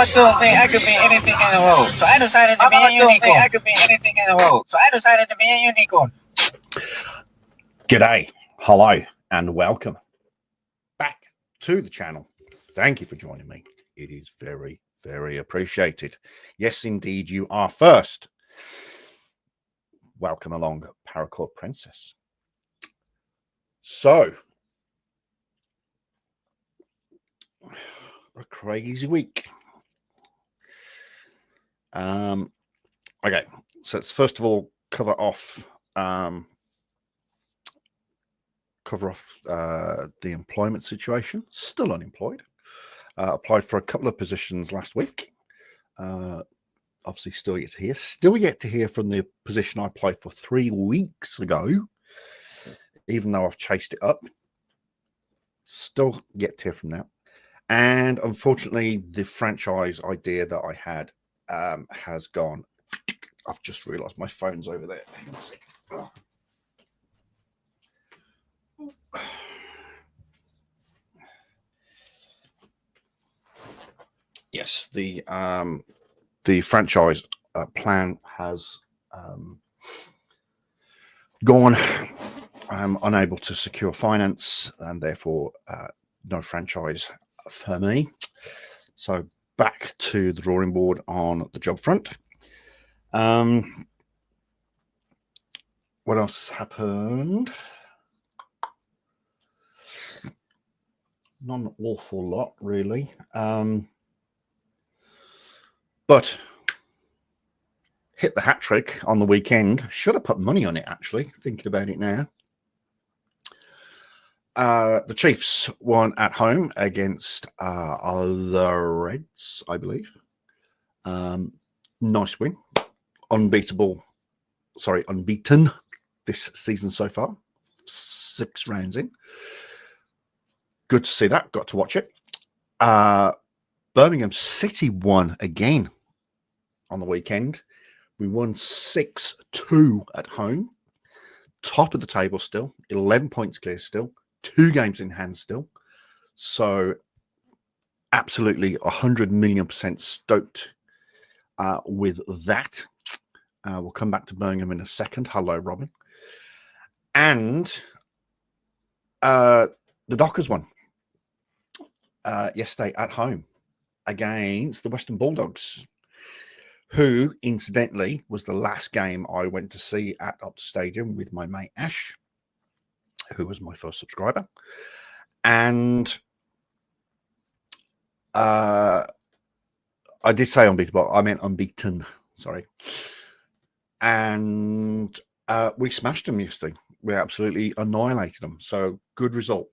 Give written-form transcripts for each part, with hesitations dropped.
two think I could be anything in the world. So I decided to be a unicorn. I could be anything in the world. So I decided to be a unicorn. G'day, hello, and welcome back to the channel. Thank you for joining me. It is very, very appreciated. Yes, indeed, you are first. Welcome along, Paracord Princess. So, a crazy week. Okay, so let's first of all cover off the employment situation. Still unemployed. Applied for a couple of positions last week. Obviously still yet to hear from the position I applied for 3 weeks ago, even though I've chased it up. Still yet to hear from that. And unfortunately, the franchise idea that I had has gone. I've just realized my phone's over there. Hang on a second. Oh. Yes, the franchise plan has gone. I'm unable to secure finance, and therefore no franchise for me. So back to the drawing board on the job front. What else happened? Not an awful lot, really. But hit the hat trick on the weekend. Should have put money on it, actually, thinking about it now. The Chiefs won at home against the Reds, I believe. Nice win. Unbeaten this season so far. 6 rounds in. Good to see that. Got to watch it. Birmingham City won again on the weekend. We won 6-2 at home. Top of the table still. 11 points clear still. 2 games in hand still. So absolutely 100 million% stoked with that. We'll come back to Birmingham in a second. Hello, Robin. And the Dockers won yesterday at home against the Western Bulldogs, who, incidentally, was the last game I went to see at Optus Stadium with my mate Ash, who was my first subscriber. And I did say unbeaten, but I meant unbeaten. Sorry. And we smashed them yesterday. We absolutely annihilated them. So good result.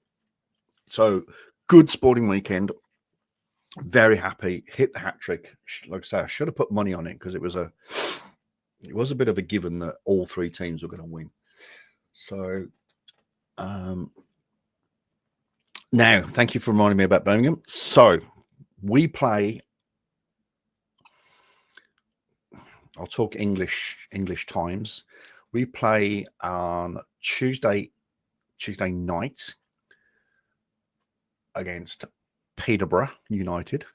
So good sporting weekend. Very happy. Hit the hat trick. Like I say, I should have put money on it because it was a bit of a given that all 3 teams were going to win. So now, thank you for reminding me about Birmingham. So we play. I'll talk English times. We play on Tuesday night against Peterborough United,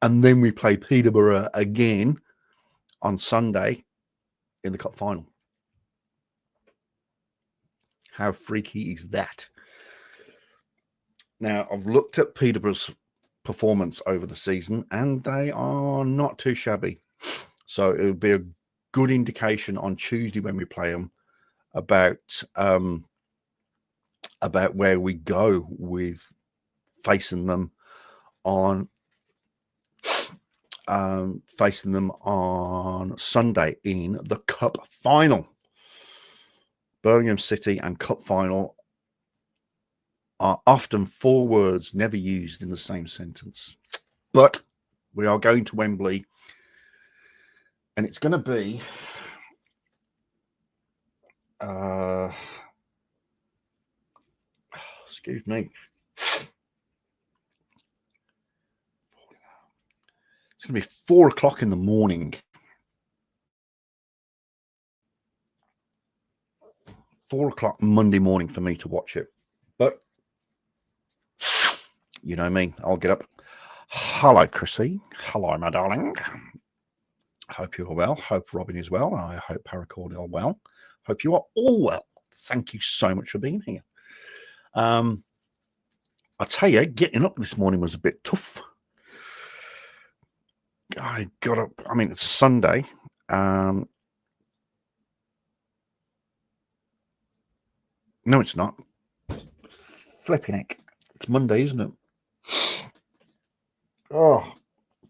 and then we play Peterborough again on Sunday in the cup final. How freaky is that? Now, I've looked at Peterborough's performance over the season, and they are not too shabby. So it would be a good indication on Tuesday when we play them about where we go with facing them on Sunday in the cup final. Birmingham City and cup final are often 4 words never used in the same sentence. But we are going to Wembley, and it's going to be excuse me. It's going to be 4 o'clock in the morning. 4 o'clock Monday morning for me to watch it. But you know me, I'll get up Hello, Chrissy. Hello, my darling. Hope you're well. Hope Robin is well. I hope Paracord are well. Hope you are all well. Thank you so much for being here. I tell you, getting up this morning was a bit tough. I got up. I mean, it's Sunday. No, it's not. Flipping heck. It's Monday, isn't it? Oh,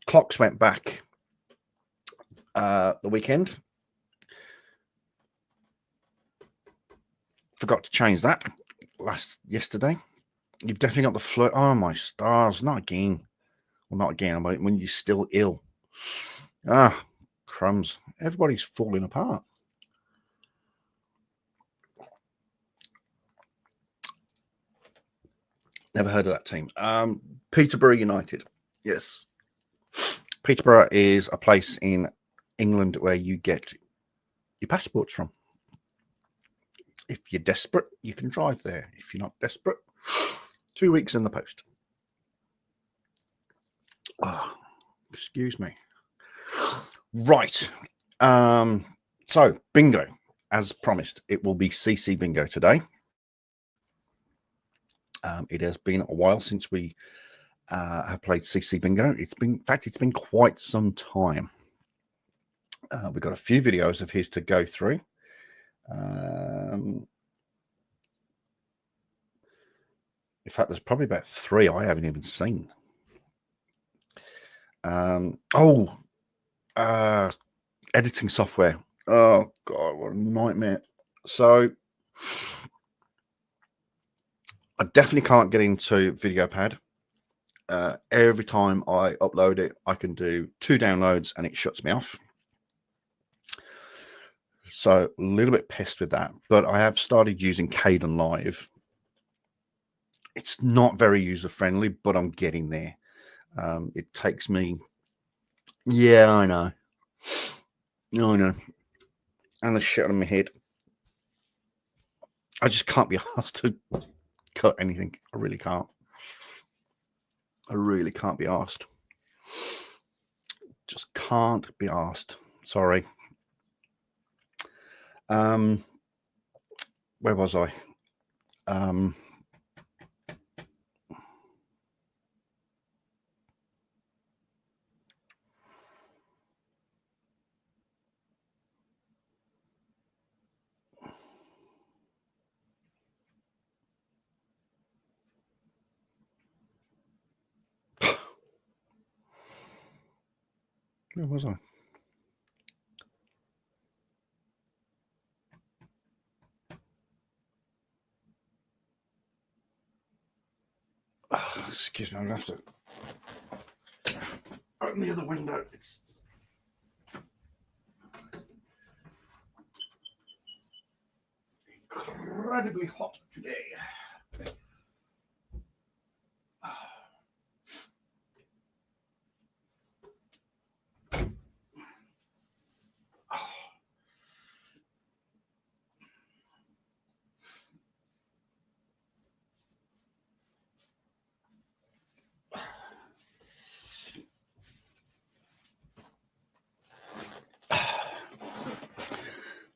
clocks went back the weekend. Forgot to change that yesterday. You've definitely got the flu. Oh, my stars. Not again. Well, not again, but when you're still ill. Ah, crumbs. Everybody's falling apart. Never heard of that team. Peterborough United. Yes. Peterborough is a place in England where you get your passports from. If you're desperate, you can drive there. If you're not desperate, 2 weeks in the post. Oh, excuse me. Right. So, bingo. As promised, it will be CC Bingo today. It has been a while since we have played CC Bingo. It's been quite some time. We've got a few videos of his to go through. In fact, there's probably about 3 I haven't even seen. Editing software. Oh, God, what a nightmare. So, I definitely can't get into VideoPad. Every time I upload it, I can do 2 downloads and it shuts me off. So, a little bit pissed with that. But I have started using Kdenlive. It's not very user-friendly, but I'm getting there. It takes me... Yeah, I know. I know. And the shit on my head. I just can't be asked to cut anything. I really can't. I really can't be asked. Just can't be asked. Sorry. Where was I? Where was I? Oh, excuse me, I'm going to have to open the other window. It's incredibly hot today.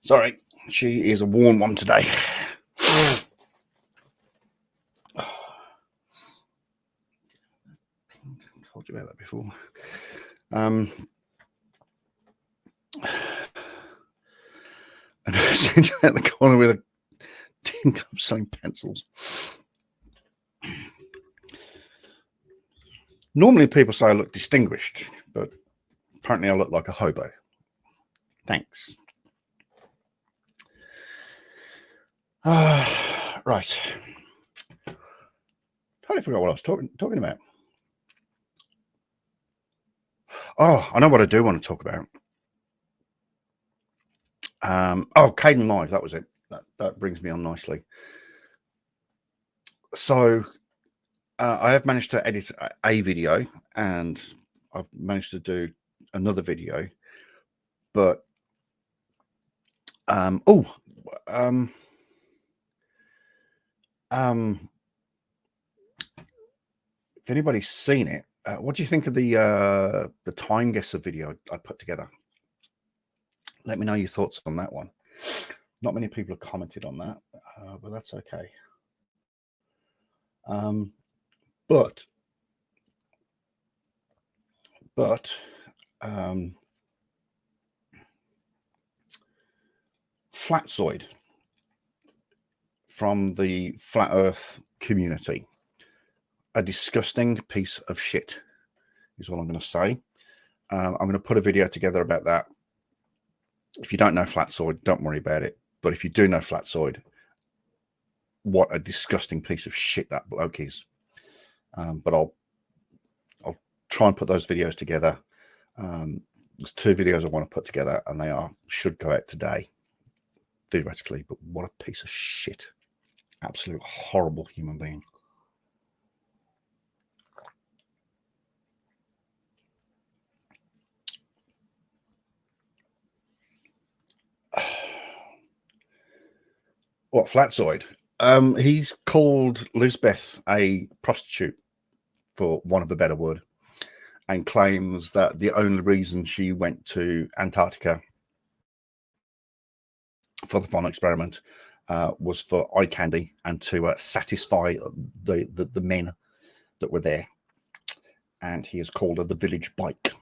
Sorry, she is a warm one today. I told you about that before. And I sent you out the corner with a tin cup selling pencils. Normally people say I look distinguished, but apparently I look like a hobo. Thanks. Right. Totally forgot what I was talking about. Oh, I know what I do want to talk about. Kdenlive, that was it. That brings me on nicely. So I have managed to edit a video and I've managed to do another video, but if anybody's seen it, What do you think of the time guesser video I put together? Let me know your thoughts on that one. Not many people have commented on that, but that's okay. But Flatzoid from the Flat Earth community, a disgusting piece of shit is what I'm going to say. I'm going to put a video together about that. If you don't know Flatzoid, don't worry about it. But if you do know Flatzoid, what a disgusting piece of shit that bloke is. But I'll try and put those videos together. There's 2 videos I want to put together, and they should go out today, theoretically. But what a piece of shit. Absolute horrible human being. What, Flatzoid? He's called Lisbeth a prostitute, for want of a better word, and claims that the only reason she went to Antarctica for the final experiment was for eye candy and to satisfy the men that were there. And he has called her the village bike,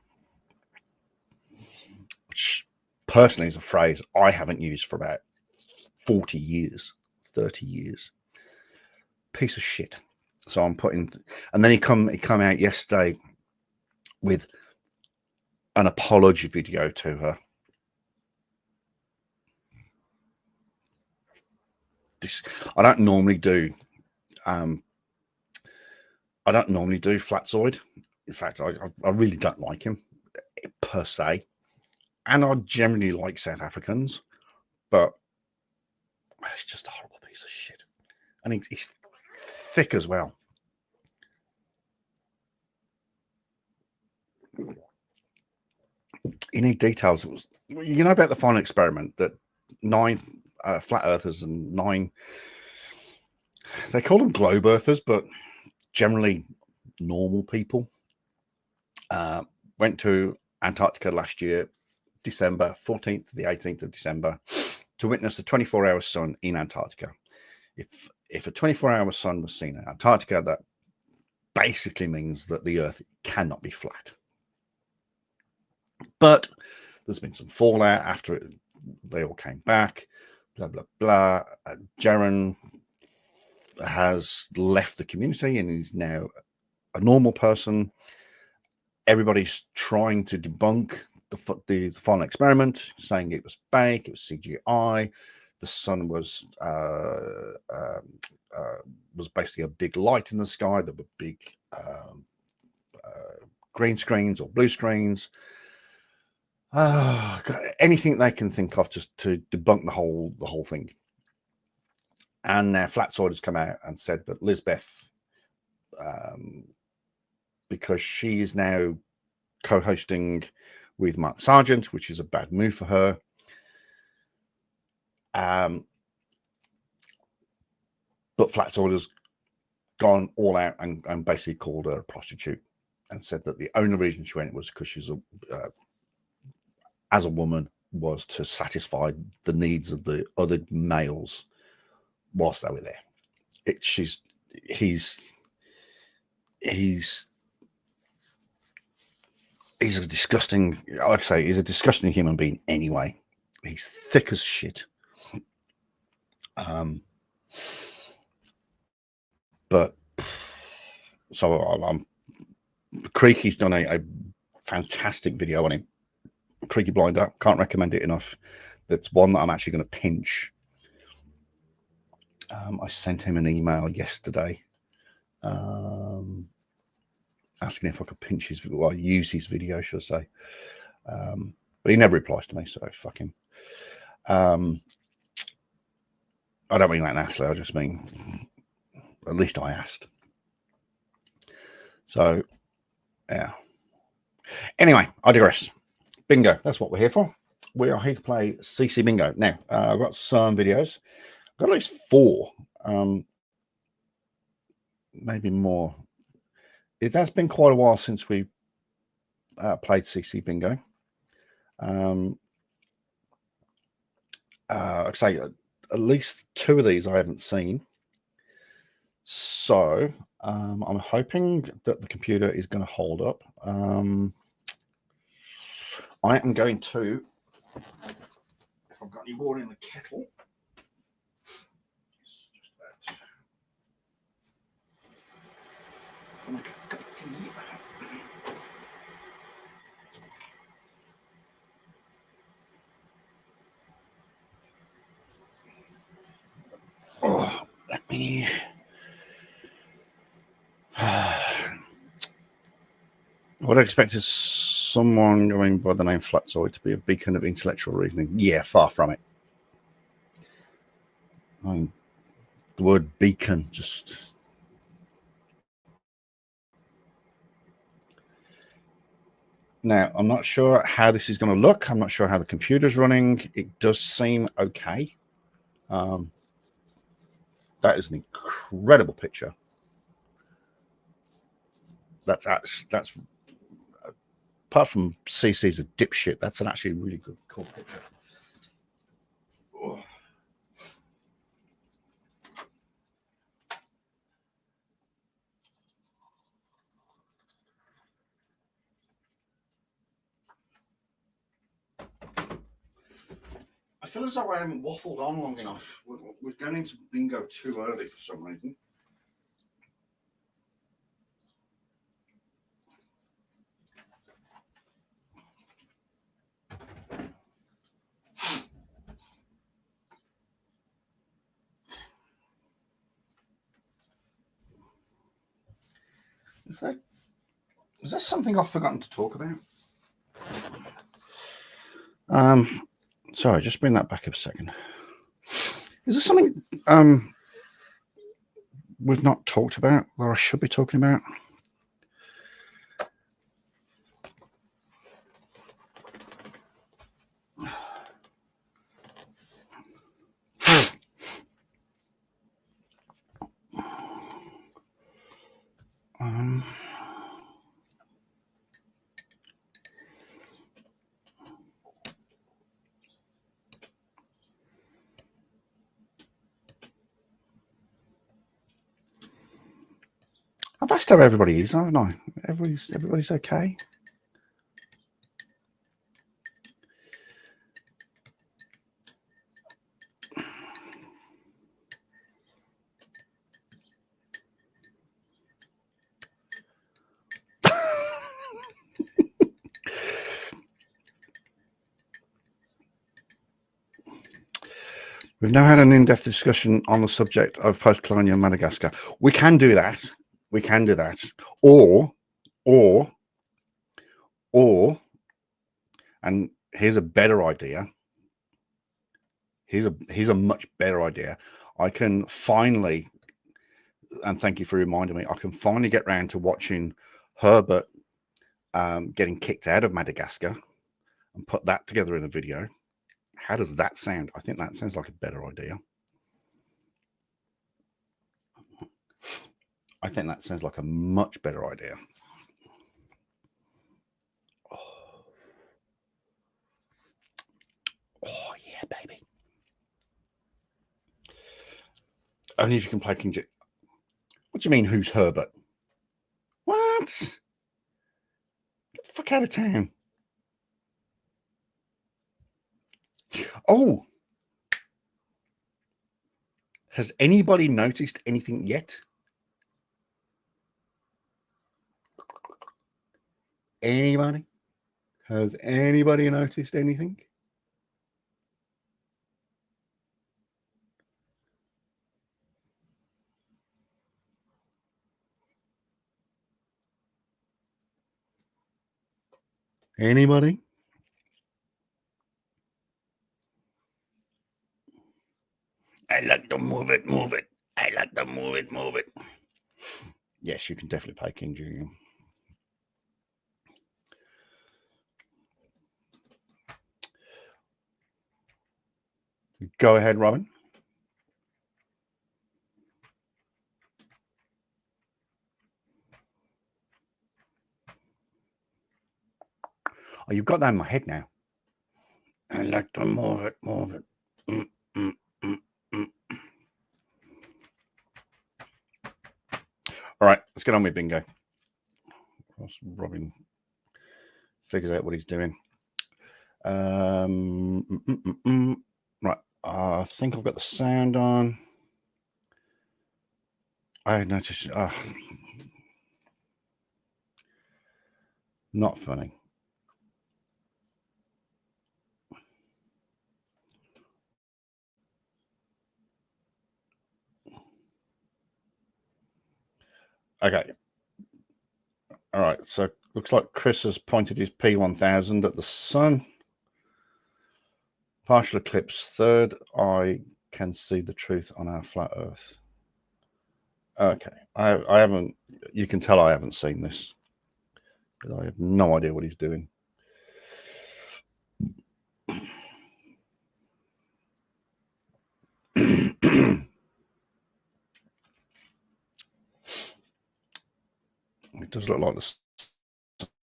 which personally is a phrase I haven't used for about 40 years, 30 years. Piece of shit. So I'm putting, and then he come out yesterday with an apology video to her. I don't normally do Flatzoid. In fact, I really don't like him per se, and I generally like South Africans, but it's just a horrible piece of shit, and he's thick as well. You need details. You know about the final experiment that 9 flat earthers and 9, they call them globe earthers, but generally normal people, went to Antarctica last year, December 14th to the 18th of December, to witness the 24-hour sun in Antarctica. If a 24-hour sun was seen in Antarctica, that basically means that the Earth cannot be flat. But there's been some fallout after they all came back, blah, blah, blah. Jaron has left the community and is now a normal person. Everybody's trying to debunk the final experiment, saying it was fake, it was CGI. The sun was basically a big light in the sky. There were big green screens or blue screens. Anything they can think of just to debunk the whole thing. And now Flatzoid has come out and said that Lisbeth, because she is now co-hosting with Mark Sargent, which is a bad move for her. But Flatzoid has gone all out and basically called her a prostitute and said that the only reason she went was because she's as a woman, was to satisfy the needs of the other males whilst they were there. He's a disgusting, like I say, he's a disgusting human being anyway. He's thick as shit. But so Creaky's done a fantastic video on him. Creaky Blinder, can't recommend it enough. That's one that I'm actually going to pinch. I sent him an email yesterday asking if I could pinch his, well, use his video, should I say. But he never replies to me, so fuck him. I don't mean that nastily, I just mean at least I asked. So, yeah. Anyway, I digress. Bingo, that's what we're here for. We are here to play CC Bingo. Now, I've got some videos. I've got at least 4, maybe more. it has been quite a while since we played CC Bingo. I'd say at least 2 of these I haven't seen. So I'm hoping that the computer is going to hold up. I am going to, if I've got any water in the kettle, just about to make a cup of tea. Oh, let me. What I expect is someone going by the name Flatzoid to be a beacon of intellectual reasoning. Yeah, far from it. I mean, the word beacon just. Now, I'm not sure how this is going to look. I'm not sure how the computer's running. It does seem okay. That is an incredible picture. That's apart from CC's a dipshit. That's an actually really good, cool picture. Oh. I feel as though I haven't waffled on long enough. We're going into bingo too early for some reason. Is there something I've forgotten to talk about? Sorry, just bring that back up a second. Is there something we've not talked about that I should be talking about? I've asked how everybody is, haven't I? Everybody's okay. We've now had an in-depth discussion on the subject of post-colonial Madagascar. We can do that. We can do that. Or, and here's a better idea. Here's a much better idea. I can finally, and thank you for reminding me, I can finally get round to watching Herbert getting kicked out of Madagascar and put that together in a video. How does that sound? I think that sounds like a better idea. I think that sounds like a much better idea. Oh yeah, baby. Only if you can play King J. What do you mean, who's Herbert? What? Get the fuck out of town. Oh. Has anybody noticed anything yet? Anybody? Has anybody noticed anything? Anybody? I like to move it, move it. I like to move it, move it. Yes, you can definitely play King Julian. Go ahead, Robin. you've got that in my head now. I like to move it, move it. All right, let's get on with bingo. Robin figures out what he's doing. Right, I think I've got the sound on. I noticed. Not funny. Okay. All right. So looks like Chris has pointed his P1000 at the sun. Partial eclipse. Third eye can see the truth on our flat Earth. Okay. I haven't. You can tell I haven't seen this. I have no idea what he's doing. It does look like the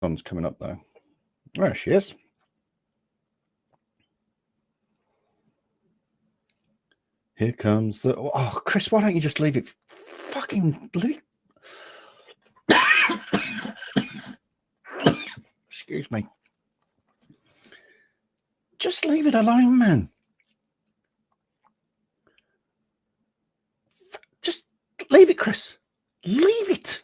sun's coming up though. There she is. Here comes the. Oh, Chris, why don't you just leave it? Fucking leave. Excuse me. Just leave it alone, man. Just leave it, Chris. Leave it.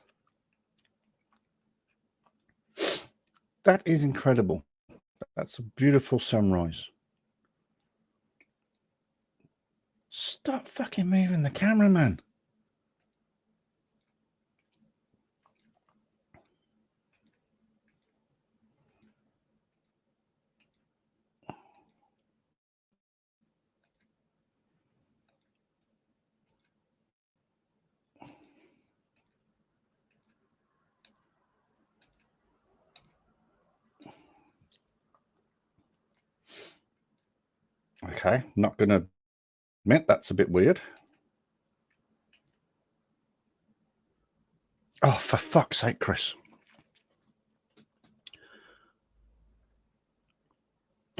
That is incredible. That's a beautiful sunrise. Stop fucking moving the camera, man. Okay, not going to admit that's a bit weird. Oh, for fuck's sake, Chris.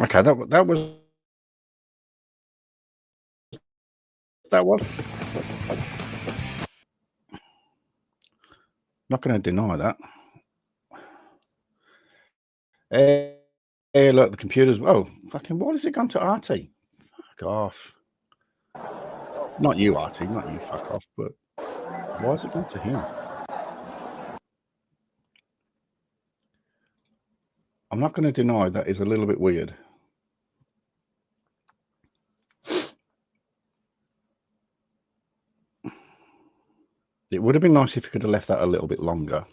Okay, that was not going to deny that. Hey, look, the computer's. Oh, fucking! What has it gone to RT? Fuck off. Not you, RT. Not you. Fuck off. But why has it gone to him? I'm not going to deny that is a little bit weird. It would have been nice if you could have left that a little bit longer.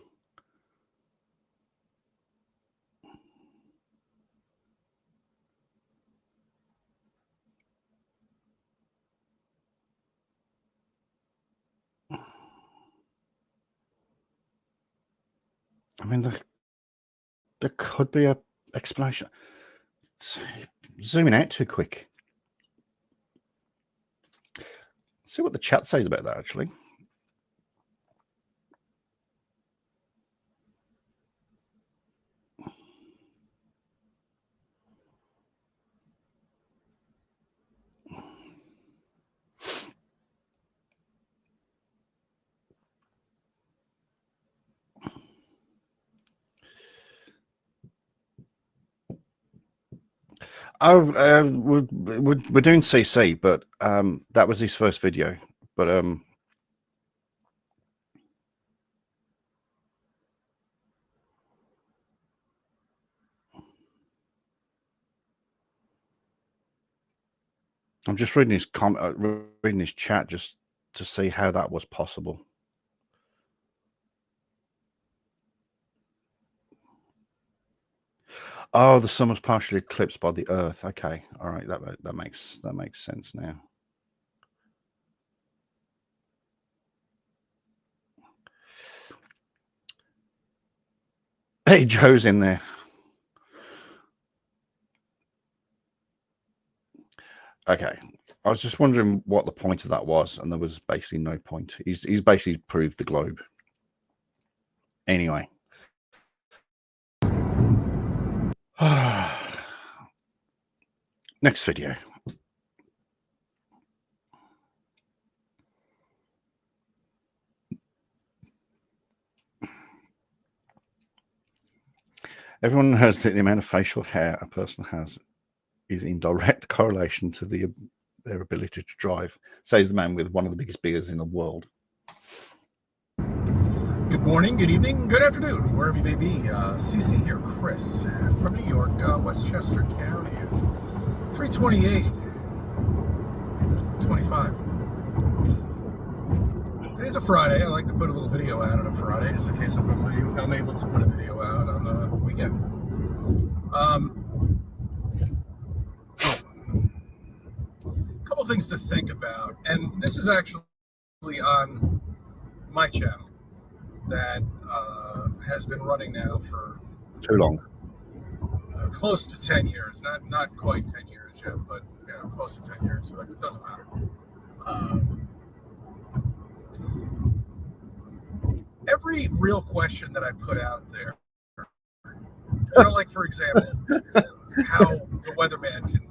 I mean, there could be a explanation. Zooming out too quick. See what the chat says about that, actually. Oh, we're doing CC, but that was his first video. But I'm just reading his reading his chat just to see how that was possible. Oh, the sun was partially eclipsed by the Earth. Okay, all right, that makes sense now. Hey, Joe's in there. Okay, I was just wondering what the point of that was, and there was basically no point. He's basically proved the globe. Anyway. Next video. Everyone knows that the amount of facial hair a person has is in direct correlation to their ability to drive, says the man with one of the biggest beards in the world. Good morning, good evening, good afternoon, wherever you may be. CC here, Chris, from New York, Westchester County. It's 3:28:25. Today's a Friday. I like to put a little video out on a Friday, just in case if I'm able to put a video out on the weekend. A couple things to think about, and this is actually on my channel that has been running now for Too long. Close to 10 years. Not quite 10 years yet, but close to 10 years. But it doesn't matter. Every real question that I put out there, like for example, how the weatherman can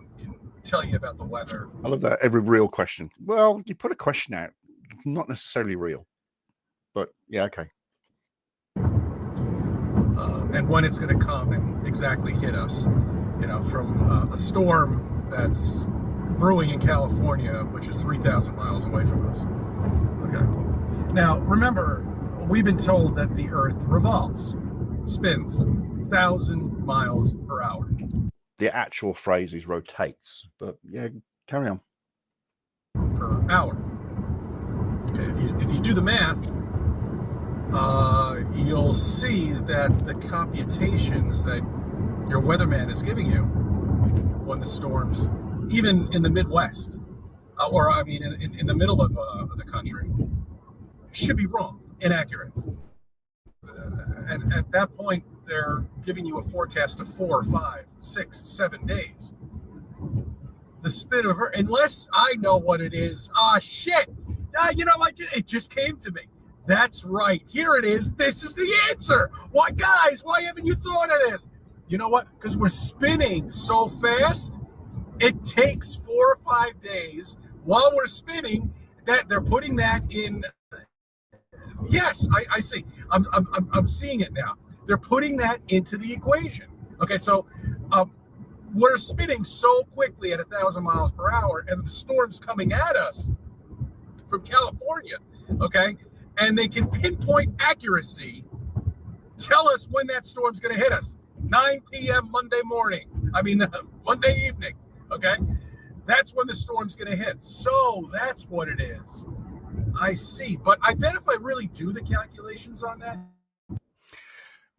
tell you about the weather. I love that. Every real question. Well, you put a question out. It's not necessarily real, but yeah, okay. And when it's going to come and exactly hit us, from a storm that's brewing in California, which is 3,000 miles away from us. Okay. Now, remember, we've been told that the Earth revolves, spins 1,000 miles per hour. The actual phrase is rotates, but yeah, carry on. Per hour. Okay, if you do the math, you'll see that the computations that your weatherman is giving you when the storms, even in the Midwest, in the middle of the country, should be wrong, inaccurate. And at that point, they're giving you a forecast of 4, 5, 6, 7 days. The spin of Earth, unless I know what it is. Shit. You know what? It just came to me. That's right. Here it is. This is the answer. Why, guys, why haven't you thought of this? You know what? Because we're spinning so fast, it takes 4 or 5 days while we're spinning that they're putting that in. Yes, I see. I'm seeing it now. They're putting that into the equation. Okay, so we're spinning so quickly at 1,000 miles per hour, and the storm's coming at us from California. Okay, and they can pinpoint accuracy, tell us when that storm's going to hit us. 9 p.m. Monday evening. Okay, that's when the storm's going to hit. So that's what it is. I see. But I bet if I really do the calculations on that,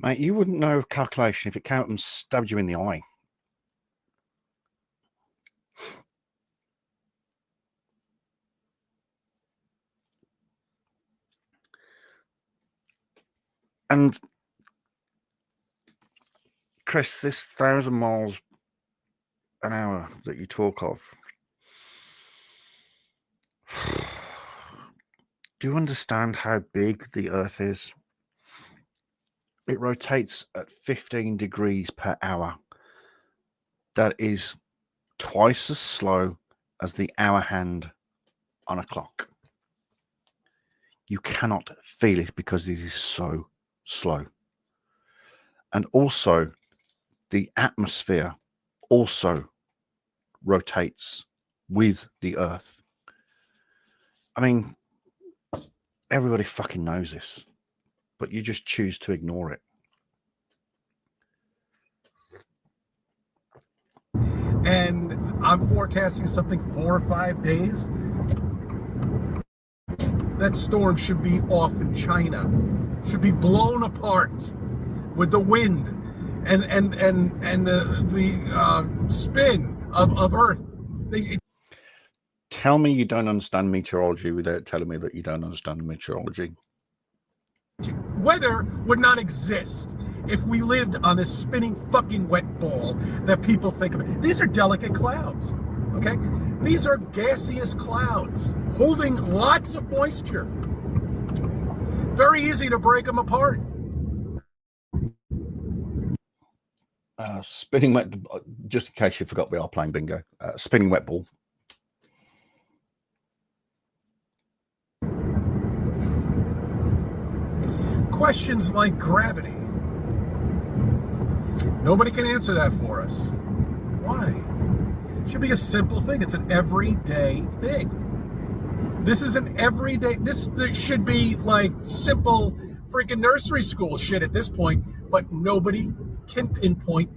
mate, you wouldn't know of calculation if it came up and stabbed you in the eye. And Chris, this 1,000 miles an hour that you talk of, do you understand how big the Earth is? It rotates at 15 degrees per hour. That is twice as slow as the hour hand on a clock. You cannot feel it because it is so slow. And also, the atmosphere also rotates with the Earth. I mean, everybody fucking knows this, but you just choose to ignore it. And I'm forecasting something 4 or 5 days. That storm should be off in China, should be blown apart with the wind and the spin of Earth. Tell me you don't understand meteorology without telling me that you don't understand meteorology. Weather would not exist if we lived on this spinning fucking wet ball that people think of. These are delicate clouds, okay? These are gaseous clouds holding lots of moisture. Very easy to break them apart. Spinning wet, just in case you forgot, we are playing bingo. Spinning wet ball. Questions like gravity. Nobody can answer that for us. Why? It should be a simple thing. It's an everyday thing. This is an everyday, this should be like simple freaking nursery school shit at this point, but nobody can pinpoint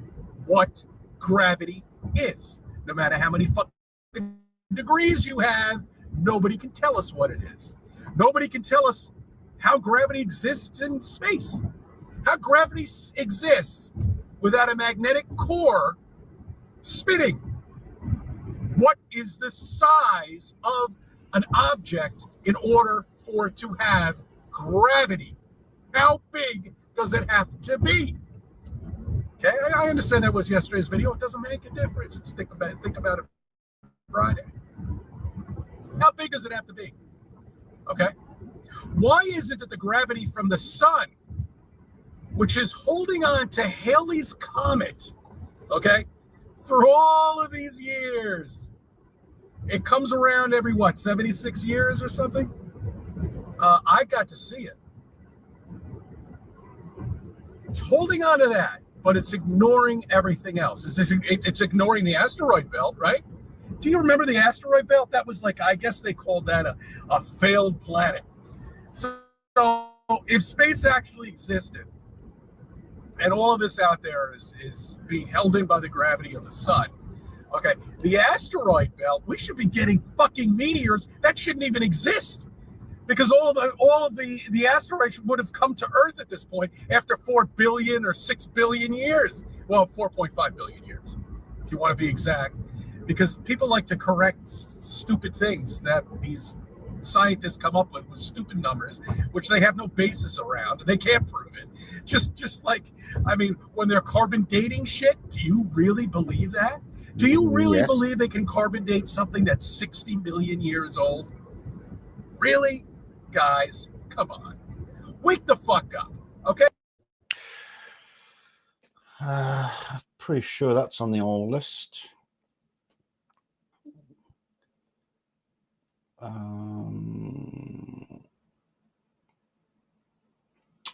what gravity is. No matter how many fucking degrees you have, nobody can tell us what it is. Nobody can tell us how gravity exists in space. How gravity exists without a magnetic core spinning. What is the size of an object in order for it to have gravity? How big does it have to be? Okay, I understand that was yesterday's video. It doesn't make a difference. It's think about it Friday. How big does it have to be? Okay. Why is it that the gravity from the sun, which is holding on to Halley's Comet, okay, for all of these years, it comes around every, 76 years or something? I got to see it. It's holding on to that, but it's ignoring everything else. It's ignoring the asteroid belt, right? Do you remember the asteroid belt? That was like, I guess they called that a failed planet. So if space actually existed, and all of this out there is being held in by the gravity of the sun, okay, the asteroid belt, we should be getting fucking meteors that shouldn't even exist, because all of the asteroids would have come to Earth at this point after 4 billion or 6 billion years. Well, 4.5 billion years, if you want to be exact, because people like to correct stupid things that these scientists come up with stupid numbers, which they have no basis around. They can't prove it. Just like, I mean, when they're carbon dating shit, do you really believe that? Do you really believe they can carbon date something that's 60 million years old? Really? Guys, come on. Wake the fuck up, okay? Pretty sure that's on the old list.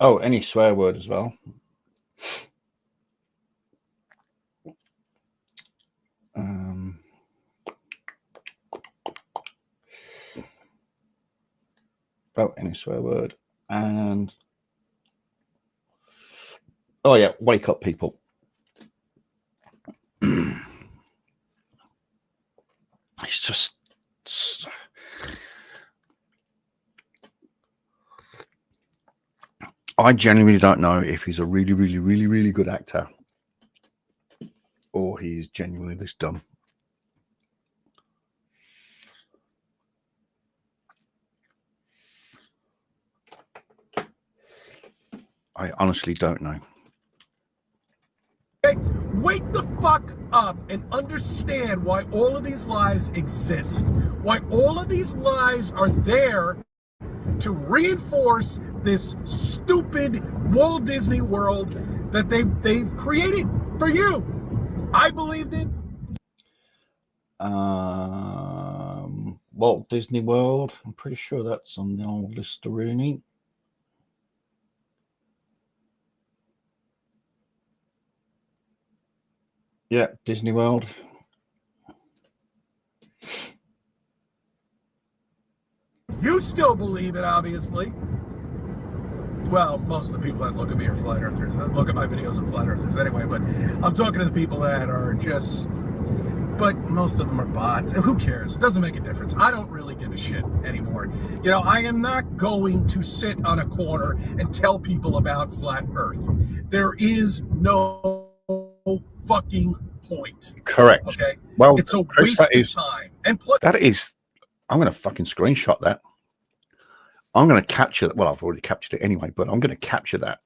Oh, any swear word as well. Oh, any swear word. And oh yeah, wake up, people. It's just I genuinely don't know if he's a really, really, really, really good actor or he's genuinely this dumb. I honestly don't know. Okay, wake the fuck up and understand why all of these lies exist. Why all of these lies are there to reinforce this stupid Walt Disney World that they've created for you. I believed it. Walt Disney World. I'm pretty sure that's on the old list already. Yeah, Disney World. You still believe it, obviously. Well, most of the people that look at me are flat earthers. Look at my videos of flat earthers anyway, but I'm talking to the people that are just, but most of them are bots. And who cares? It doesn't make a difference. I don't really give a shit anymore. You know, I am not going to sit on a corner and tell people about flat earth. There is no fucking point. Correct. Okay. Well, it's a Chris, waste of time. And plus, that is, I'm going to fucking screenshot that. I'm going to capture that. Well, I've already captured it anyway, but I'm going to capture that.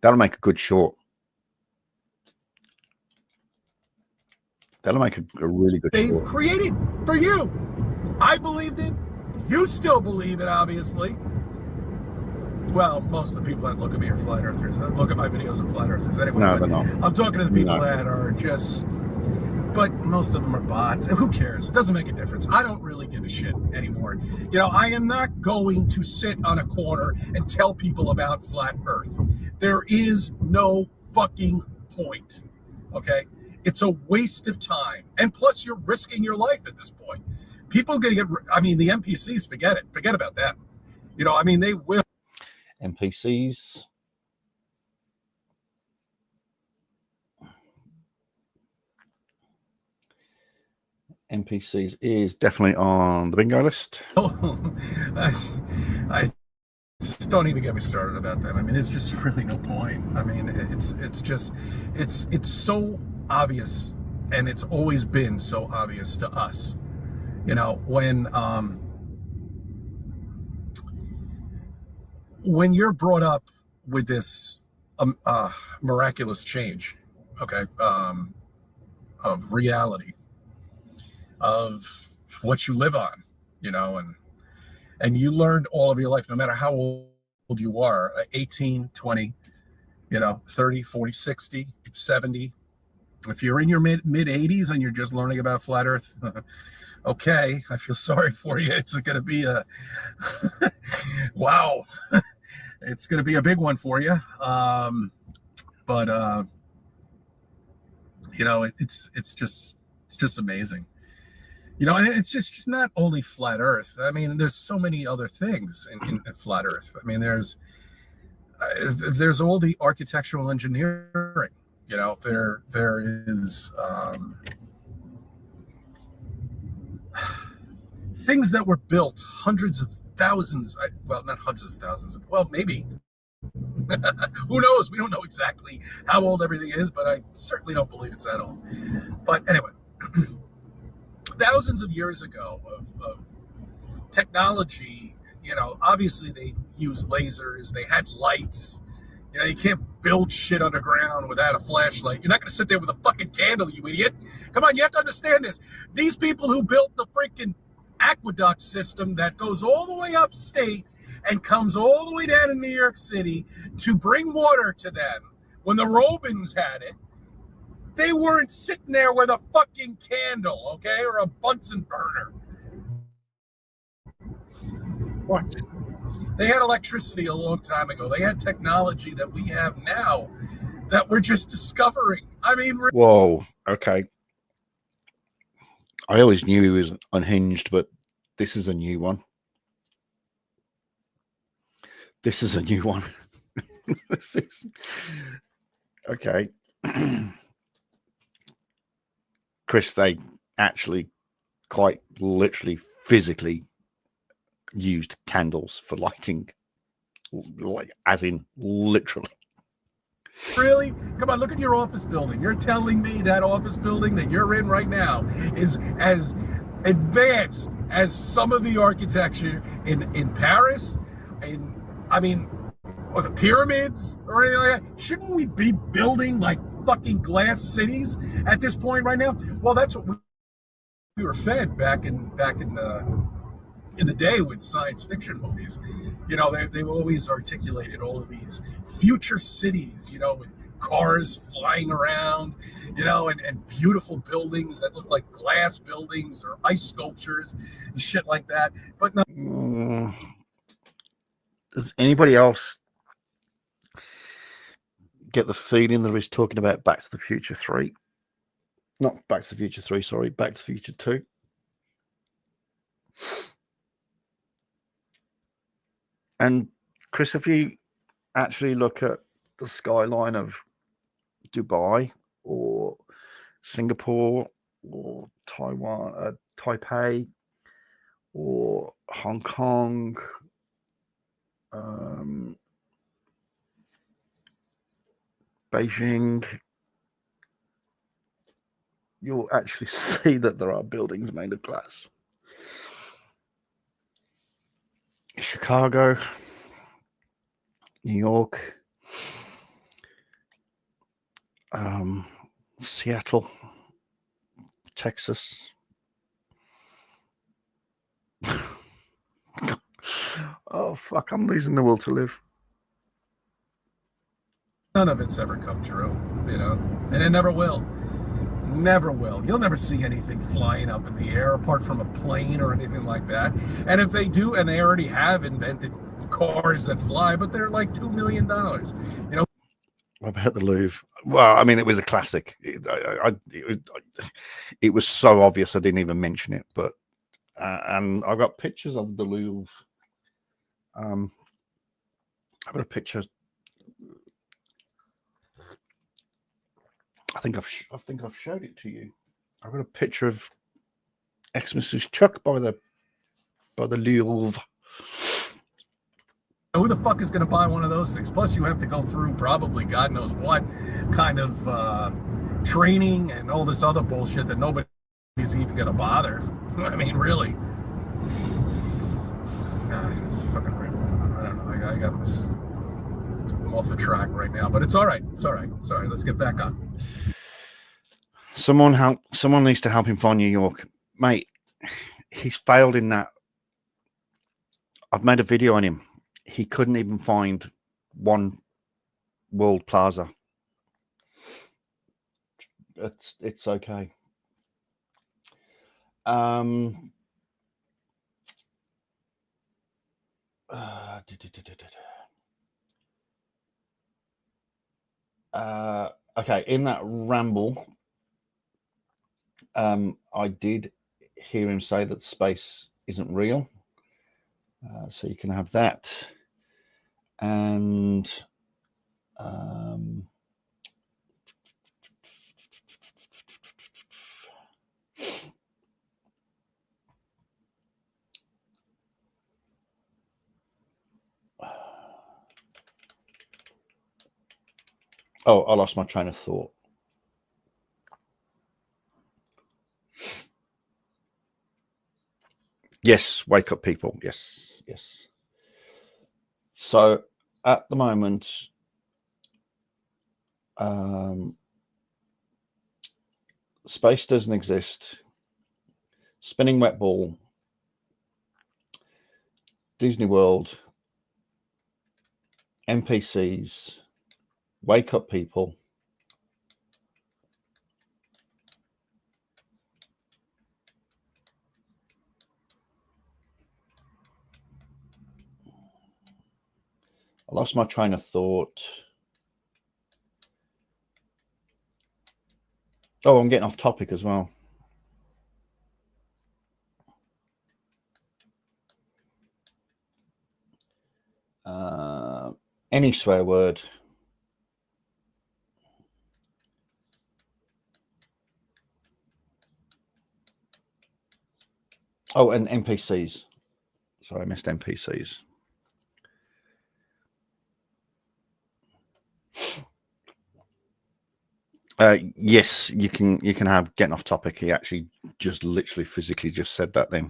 That'll make a good short. That'll make a really good they've short. Created for you. I believed it. You still believe it, obviously. Well, most of the people that look at me are flat earthers. Look at my videos of flat earthers anyway. No, but they're not. I'm talking to the people No. that are just. But most of them are bots. Who cares? It doesn't make a difference. I don't really give a shit anymore. You know, I am not going to sit on a corner and tell people about flat Earth. There is no fucking point. Okay? It's a waste of time. And plus, you're risking your life at this point. People are going to get, I mean, the NPCs, forget it. Forget about that. You know, I mean, they will. NPCs. NPCs is definitely on the bingo list. I don't even get me started about them. I mean, there's just really no point. I mean, it's just it's so obvious, and it's always been so obvious to us. You know, when you're brought up with this miraculous change, okay, of reality, of what you live on, you know, and you learned all of your life, no matter how old you are, 18, 20, you know, 30, 40, 60, 70. If you're in your mid 80s and you're just learning about flat Earth, okay, I feel sorry for you. It's going to be a, wow, it's going to be a big one for you. But you know, it's just amazing. You know, and it's just not only flat Earth. I mean, there's so many other things in flat Earth. I mean, there's all the architectural engineering. You know, there is things that were built hundreds of thousands. Well, not hundreds of thousands. Well, maybe. Who knows? We don't know exactly how old everything is, but I certainly don't believe it's that old. But anyway. Thousands of years ago of technology, you know, obviously they used lasers, they had lights. You know, you can't build shit underground without a flashlight. You're not going to sit there with a fucking candle, you idiot. Come on, you have to understand this. These people who built the freaking aqueduct system that goes all the way upstate and comes all the way down to New York City to bring water to them, when the Romans had it, they weren't sitting there with a fucking candle, okay, or a Bunsen burner. What? They had electricity a long time ago. They had technology that we have now that we're just discovering. I mean, Whoa. Okay. I always knew he was unhinged, but this is a new one. This is a new one. This is okay. Chris, they actually quite literally physically used candles for lighting, like as in literally. Really? Come on, look at your office building. You're telling me that office building that you're in right now is as advanced as some of the architecture in Paris, or the pyramids or anything like that? Shouldn't we be building like fucking glass cities at this point right now? Well, that's what we were fed back in the day with science fiction movies. You know, they've always articulated all of these future cities, you know, with cars flying around, you know, and beautiful buildings that look like glass buildings or ice sculptures and shit like that. But no. Does anybody else get the feeling that he's talking about Back to the Future 3? Not Back to the Future 3, sorry, Back to the Future 2. And Chris, if you actually look at the skyline of Dubai or Singapore or Taiwan, Taipei or Hong Kong, Beijing, you'll actually see that there are buildings made of glass. Chicago, New York, Seattle, Texas. Oh, fuck, I'm losing the will to live. None of it's ever come true, you know, and it never will. Never will. You'll never see anything flying up in the air apart from a plane or anything like that. And if they do, and they already have invented cars that fly, but they're like $2 million. You know, about the Louvre? Well, I mean, it was a classic. It was so obvious I didn't even mention it, but and I got pictures of the Louvre. I've got a picture. I think I've showed it to you. I've got a picture of Xmas Chuck by the Louvre. who the fuck is going to buy one of those things? Plus, you have to go through probably God knows what kind of training and all this other bullshit that nobody's even going to bother. I mean, really. Fucking right. I don't know. I got this. I'm off the track right now, but it's all right. It's all right. It's all right. Let's get back on. Someone needs to help him find New York, mate. He's failed in that. I've made a video on him. He couldn't even find one World Plaza. It's okay. Okay, in that ramble, I did hear him say that space isn't real. So you can have that. And oh, I lost my train of thought. Yes, wake up, people. Yes, yes. So at the moment, space doesn't exist. Spinning wet ball, Disney World, NPCs, wake up, people. I lost my train of thought. Oh, I'm getting off topic as well. Any swear word. Oh, and NPCs. Sorry, I missed NPCs. Yes, you can have getting off topic. He actually just literally physically just said that then.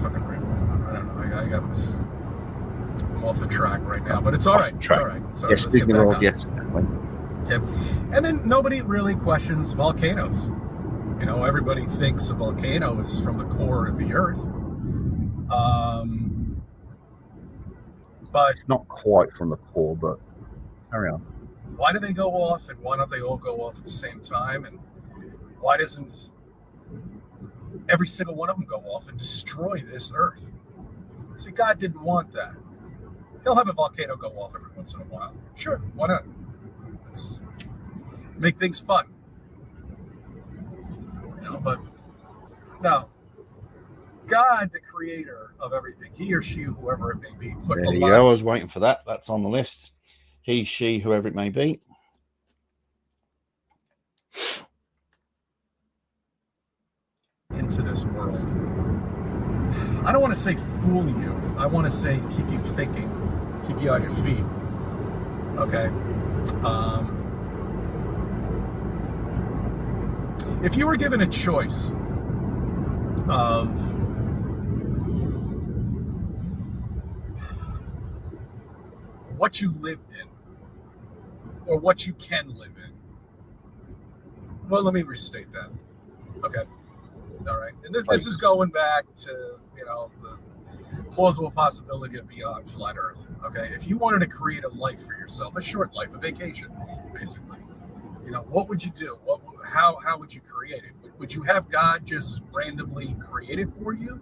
Fucking right. I don't know. I got this. I'm off the track right now, but it's all right. It's all right. It's all right. Yes, Disney World. Yes. Yep. And then nobody really questions volcanoes. You know, everybody thinks a volcano is from the core of the earth. But it's not quite from the core, but carry on. Why do they go off, and why don't they all go off at the same time? And why doesn't every single one of them go off and destroy this earth? See, God didn't want that. He'll have a volcano go off every once in a while. Sure, why not? Let's make things fun. You know, but no. God, the creator of everything, he or she, whoever it may be, put there you go. I was waiting for that. That's on the list. He, she, whoever it may be. Into this world. I don't want to say fool you. I want to say keep you thinking, keep you on your feet. Okay. If you were given a choice of what you lived in or what you can live in. Well, let me restate that. Okay. All right. And this is going back to, you know, plausible possibility of beyond flat Earth. Okay, if you wanted to create a life for yourself, a short life, a vacation, basically, what would you do? How would you create it? Would you have God just randomly create it for you,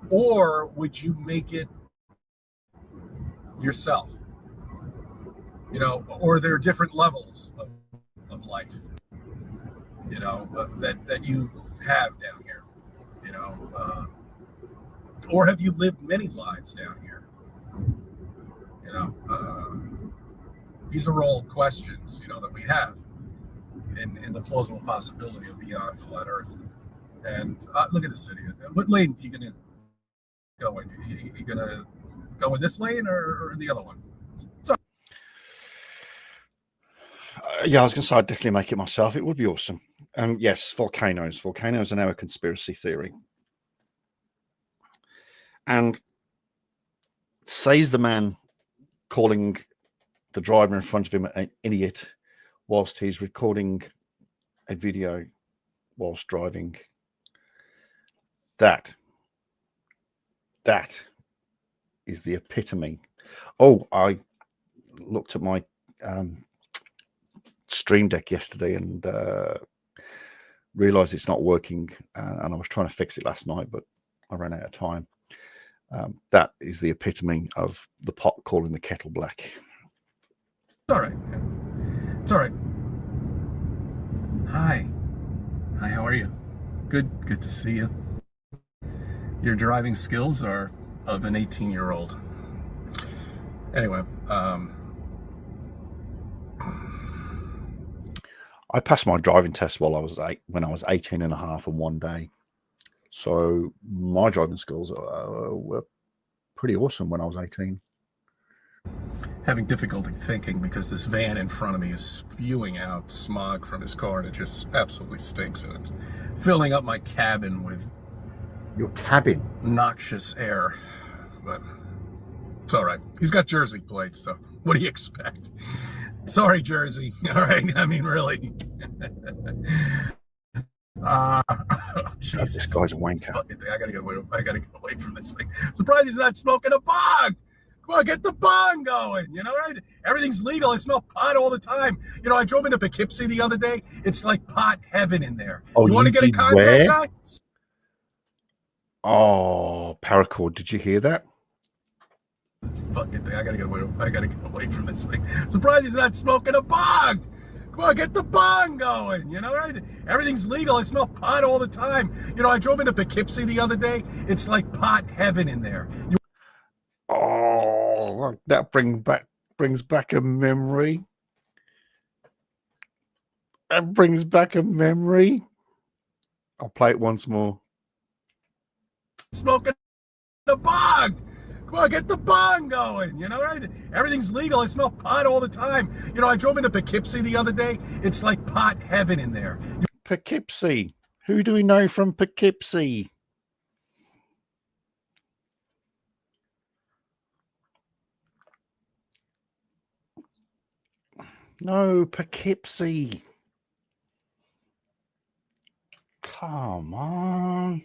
or would you make it yourself? Or are there different levels of life, that you have down here, or have you lived many lives down here? These are all questions, that we have in the plausible possibility of beyond flat Earth. And look at the city. What lane are you going to go in? You going to go in this lane or the other one? Yeah, I was going to say I'd definitely make it myself. It would be awesome. Yes, volcanoes. Volcanoes are now a conspiracy theory. And says the man calling the driver in front of him an idiot whilst he's recording a video whilst driving. That is the epitome. Oh, I looked at my Stream Deck yesterday and realized it's not working, and I was trying to fix it last night, but I ran out of time. That is the epitome of the pot calling the kettle black. It's all right. It's all right. Hi, how are you? Good to see you. Your driving skills are of an 18-year-old. Anyway, I passed my driving test when I was 18 and a half in one day. So my driving skills were pretty awesome when I was 18. Having difficulty thinking because this van in front of me is spewing out smog from his car, and it just absolutely stinks, and it's filling up my cabin with Your cabin? noxious air. But it's all right. He's got Jersey plates, so what do you expect? Sorry, Jersey. All right. I mean, really. Jesus. This guy's a wanker. I gotta get away from this thing. Surprised he's not smoking a bong. Come on, get the bong going. Right? Everything's legal. I smell pot all the time. I drove into Poughkeepsie the other day. It's like pot heaven in there. Oh, you want to get a contact high? Oh, paracord. Did you hear that? Fuck it. I gotta get away from this thing. Surprised he's not smoking a bong. Come on, get the bong going. Right? Everything's legal. I smell pot all the time. I drove into Poughkeepsie the other day. It's like pot heaven in there. Oh, that brings back a memory. That brings back a memory. I'll play it once more. Smoking a bong. Come on, get the bong going. Right? Everything's legal. I smell pot all the time. I drove into Poughkeepsie the other day. It's like pot heaven in there. Poughkeepsie. Who do we know from Poughkeepsie? No, Poughkeepsie. Come on.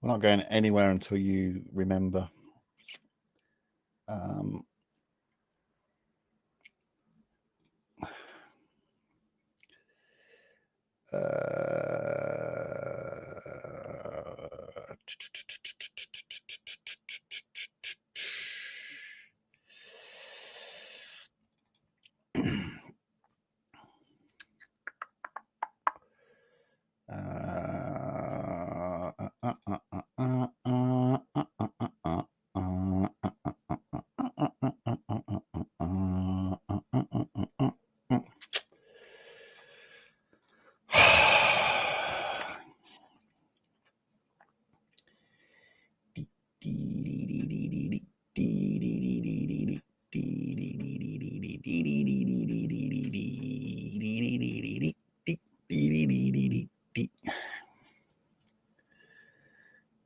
We're not going anywhere until you remember.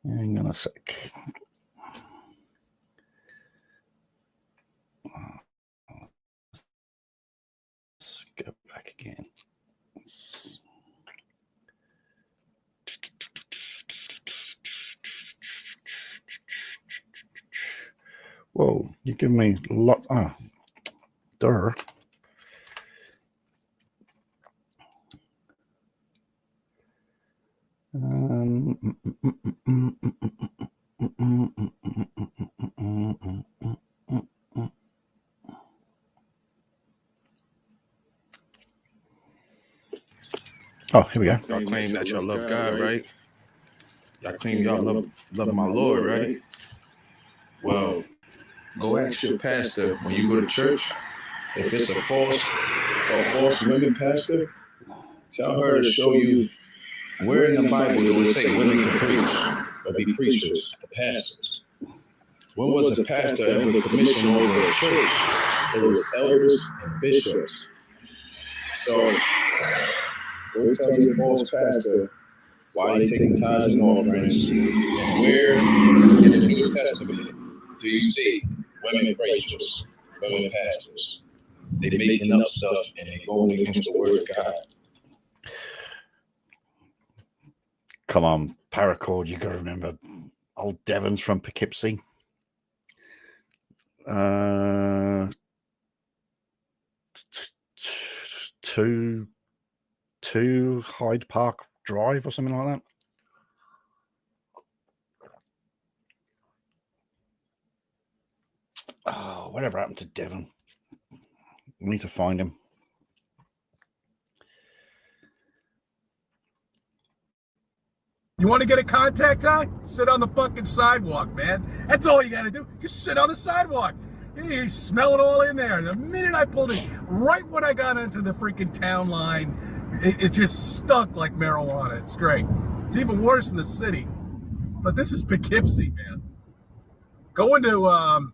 Hang on a sec. Let's go back again. Whoa, you give me a lot. Ah, duh. Oh, here we go. Y'all claim that y'all love God, right? Y'all claim y'all love my Lord, right? Well, go ask your pastor when you go to church. If it's a false women pastor, tell her to show you where in the Bible do it say women can preach or be preachers, the pastors. When was a pastor ever commissioned over a church? It was elders and bishops. So go tell your false pastor why they taking tithes and offerings, and where in the New Testament do you see women preachers, women pastors? They making up stuff and they going against the word of God. Come on, Paracord, you got to remember old Devon's from Poughkeepsie. Two Hyde Park Drive or something like that. Oh, whatever happened to Devon? We need to find him. You want to get a contact high? Sit on the fucking sidewalk, man. That's all you got to do. Just sit on the sidewalk. You smell it all in there. The minute I pulled it, right when I got into the freaking town line, it just stunk like marijuana. It's great. It's even worse in the city. But this is Poughkeepsie, man. Going to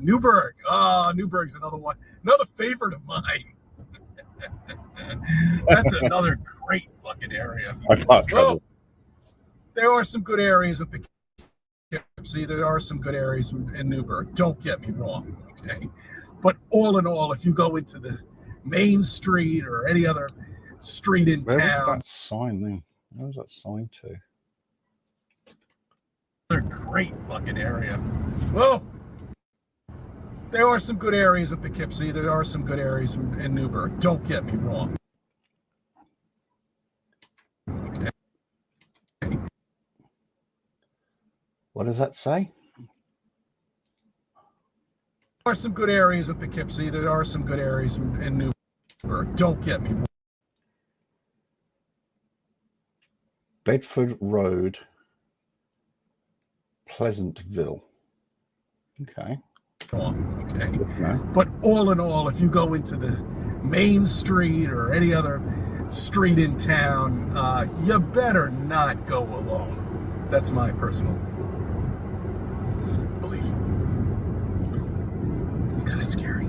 Newburgh. Oh, Newburgh's another one. Another favorite of mine. That's another great fucking area. I've got trouble. Well, there are some good areas of Poughkeepsie. There are some good areas in Newburgh. Don't get me wrong, okay? But all in all, if you go into the main street or any other street in Where town, was that sign then? Where was that sign to? another great fucking area. Well, there are some good areas of Poughkeepsie. There are some good areas in Newburgh. Don't get me wrong. Okay. What does that say? There are some good areas of Poughkeepsie. There are some good areas in Newburgh. Don't get me wrong. Bedford Road, Pleasantville. Okay. Okay. No. But all in all, if you go into the main street or any other street in town, you better not go alone. That's my personal belief. It's kind of scary.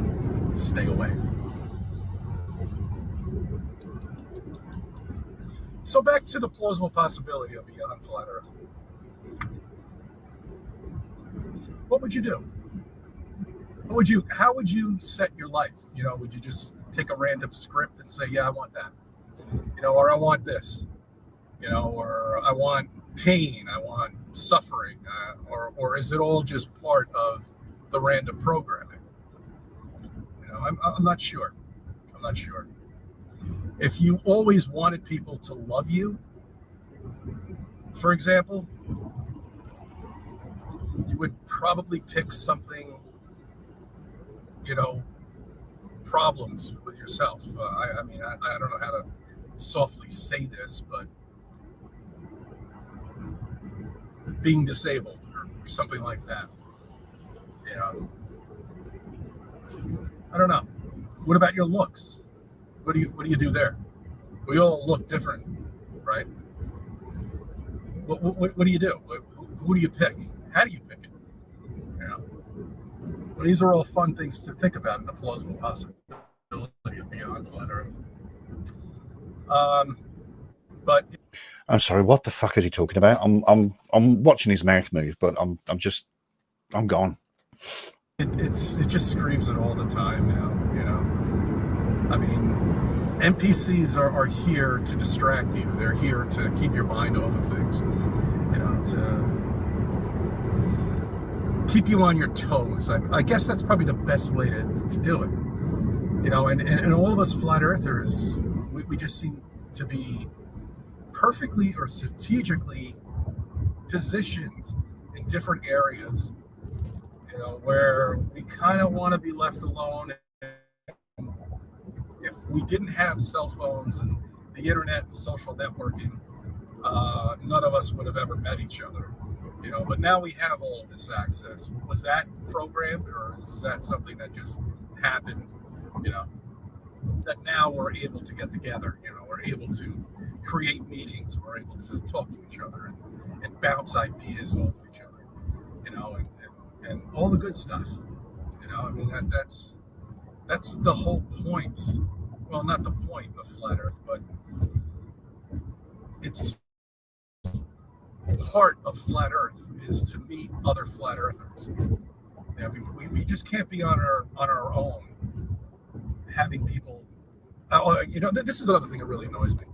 Stay away. So back to the plausible possibility of beyond flat Earth. What would you do? How would you set your life? You know, would you just take a random script and say, yeah, I want that, you know, or I want this, you know, or I want pain, I want suffering, or is it all just part of the random programming? You know, I'm not sure. I'm not sure. If you always wanted people to love you, for example, you would probably pick something, you know, problems with yourself. I mean, I don't know how to softly say this, but being disabled or something like that. You know, I don't know. What about your looks? What do you do there? We all look different, right? What do you do? Who do you pick? How do you pick it? You know, well, these are all fun things to think about in the plausible possibility of beyond flat Earth. But I'm sorry. What the fuck is he talking about? I'm watching his mouth move, but I'm gone. it just screams it all the time now. You know, I mean, NPCs are here to distract you. They're here to keep your mind off of things. You know, to keep you on your toes. I guess that's probably the best way to do it. You know, and all of us flat earthers, we just seem to be perfectly or strategically positioned in different areas, you know, where we kind of want to be left alone. If we didn't have cell phones and the internet and social networking, none of us would have ever met each other, you know, but now we have all of this access. Was that programmed, or is that something that just happened, you know, that now we're able to get together, you know, we're able to create meetings, we're able to talk to each other and bounce ideas off each other, you know, and all the good stuff, you know. I mean, that's the whole point. Well, not the point of flat earth, but it's part of flat earth is to meet other flat earthers. You know, we just can't be on our own having people. You know, this is another thing that really annoys me.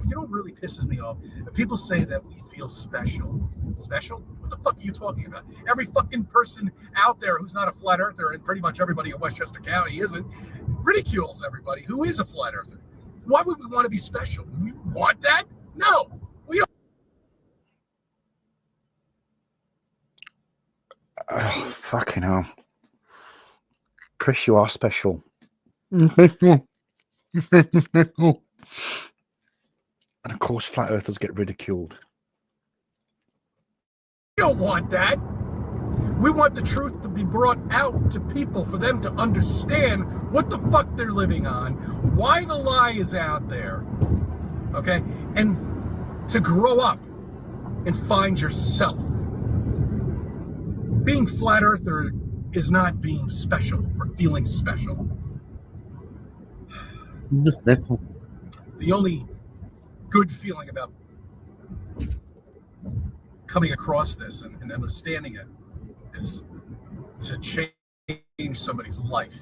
You know what really pisses me off? People say that we feel special. Special? What the fuck are you talking about? Every fucking person out there who's not a flat earther, and pretty much everybody in Westchester County isn't, ridicules everybody who is a flat earther. Why would we want to be special? We want that? No, we don't. Oh, fucking hell. Chris, you are special. And of course, flat earthers get ridiculed. We don't want that. We want the truth to be brought out to people for them to understand what the fuck they're living on, why the lie is out there, okay? And to grow up and find yourself. Being flat earther is not being special or feeling special. The only good feeling about coming across this and understanding it is to change somebody's life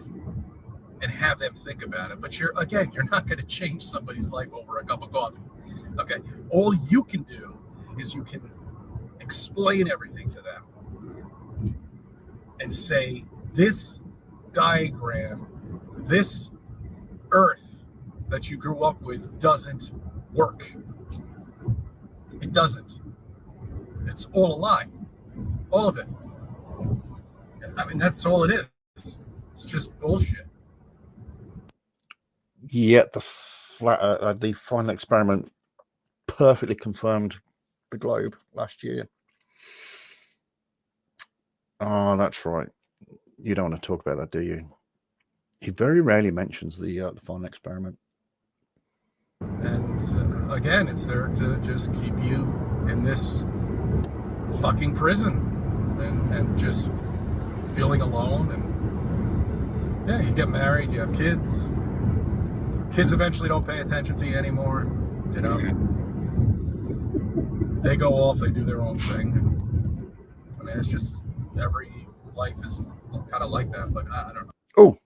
and have them think about it. But you're not going to change somebody's life over a cup of coffee. Okay. All you can do is you can explain everything to them and say, this diagram, this earth that you grew up with doesn't work. It doesn't. It's all a lie. All of it. I mean, that's all it is. It's just bullshit. Yet the final experiment perfectly confirmed the globe last year. Oh, that's right. You don't want to talk about that, do you? He very rarely mentions the final experiment. And again, it's there to just keep you in this fucking prison and just feeling alone. And yeah, you get married, you have kids. Kids eventually don't pay attention to you anymore. You know, they go off, they do their own thing. I mean, it's just every life is kind of like that, but I don't know. Oh.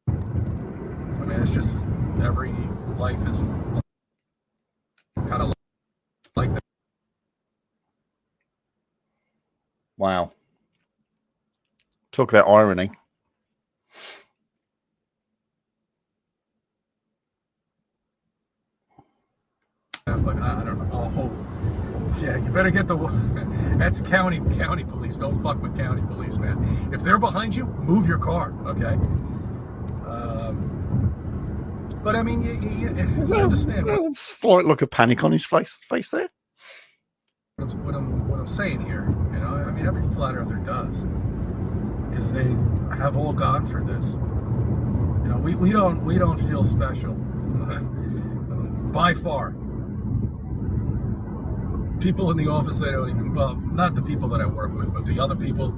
I mean, it's just every life is kind of like that. Wow. Talk about irony. But I don't know. Oh, yeah, you better get the. That's county police. Don't fuck with county police, man. If they're behind you, move your car, okay? But I mean, you understand. Slight look of panic on his face there. What I'm saying here, you know, I mean, every flat earther does, because they have all gone through this. You know, we don't feel special by far. People in the office, they don't even, well, not the people that I work with, but the other people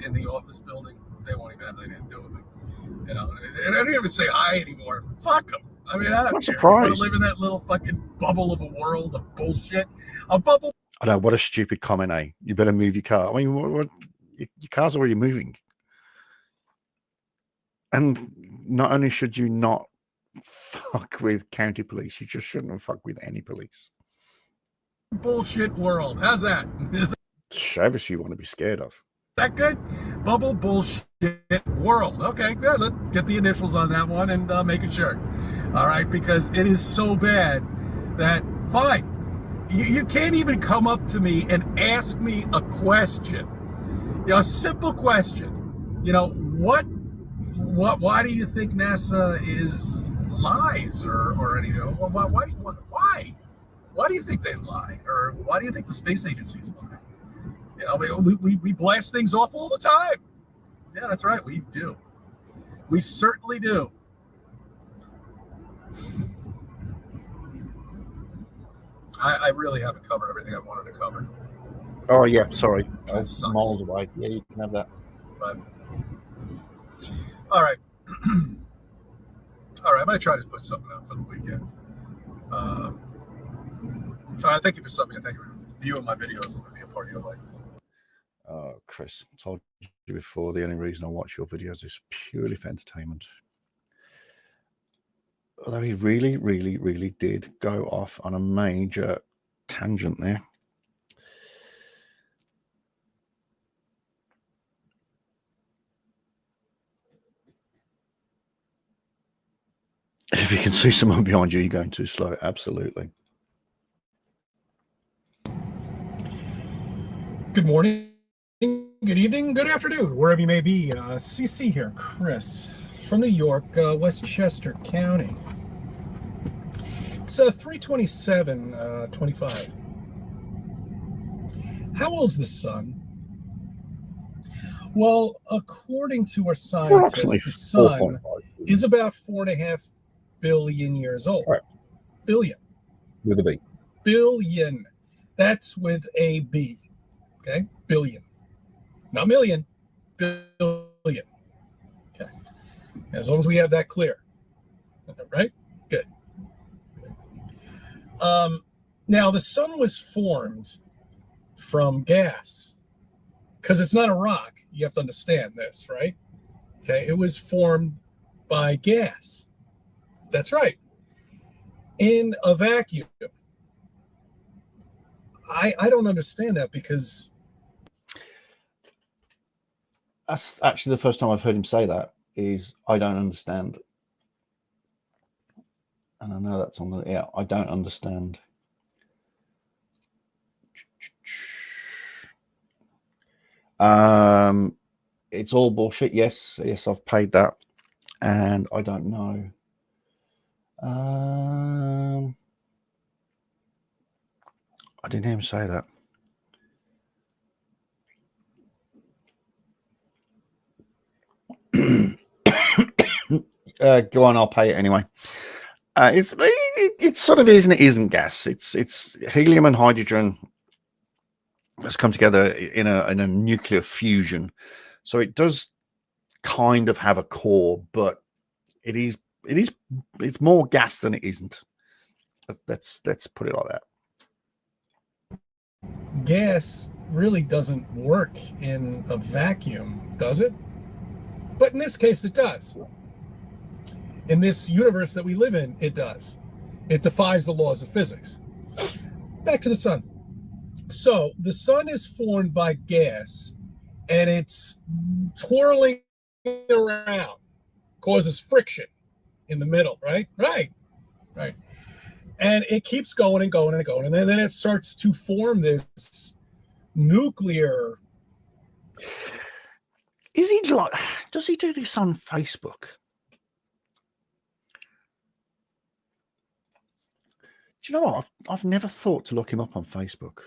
in the office building, they won't even have anything to do with it. You know, and I don't even say hi anymore. Fuck them. I mean, I don't care. Surprised. I want to live in that little fucking bubble of a world of bullshit. A bubble. I know, what a stupid comment, eh? You better move your car. I mean, what your car's already moving. And not only should you not fuck with county police, you just shouldn't fuck with any police. Bullshit world. How's that? service you want to be scared of. That good? Bubble bullshit world. Okay, good. Let's get the initials on that one and make a shirt. All right, because it is so bad that, fine, you can't even come up to me and ask me a question. A simple question. Why do you think NASA is lies or anything? Why? Why do you think they lie? Or why do you think the space agencies lie? We blast things off all the time. Yeah, that's right. We do. We certainly do. I really haven't covered everything I wanted to cover. Oh, yeah. Sorry. That sucks. Miles away. Yeah, you can have that. But, all right. All right. I'm going to try to put something out for the weekend. So I thank you for subbing. Thank you for viewing my videos. I'm going to be a part of your life. Chris, I told you before, the only reason I watch your videos is purely for entertainment. Although he really, really, really did go off on a major tangent there. If you can see someone behind you, you're going too slow. Absolutely. Good morning, good evening, good afternoon, wherever you may be. CC here, Chris, from New York, Westchester County. It's 3:27:25. How old's the sun? Well, according to our scientists, the sun is about 4.5 billion years old. Right. Billion. With a B. Billion. That's with a B. Okay? Billion. Not million. Billion. Okay. As long as we have that clear. Right? Good. Now, the sun was formed from gas because it's not a rock. You have to understand this, right? Okay. It was formed by gas. That's right. In a vacuum. I don't understand that because that's actually the first time I've heard him say that. Is I don't understand, and I know that's on the I don't understand. It's all bullshit. Yes, I've paid that, and I don't know. I didn't hear him say that. Go on, I'll pay it anyway. It sort of is and it isn't gas. It's helium and hydrogen that's come together in a nuclear fusion. So it does kind of have a core, but it's more gas than it isn't. Let's put it like that. Gas really doesn't work in a vacuum, does it? But in this case, it does. In this universe that we live in, it does. It defies the laws of physics. Back to the sun. So the sun is formed by gas, and it's twirling around, causes friction in the middle, right? Right. And it keeps going and going and going, and then it starts to form this nuclear. Is he like? Does he do this on Facebook? Do you know what? I've never thought to look him up on Facebook.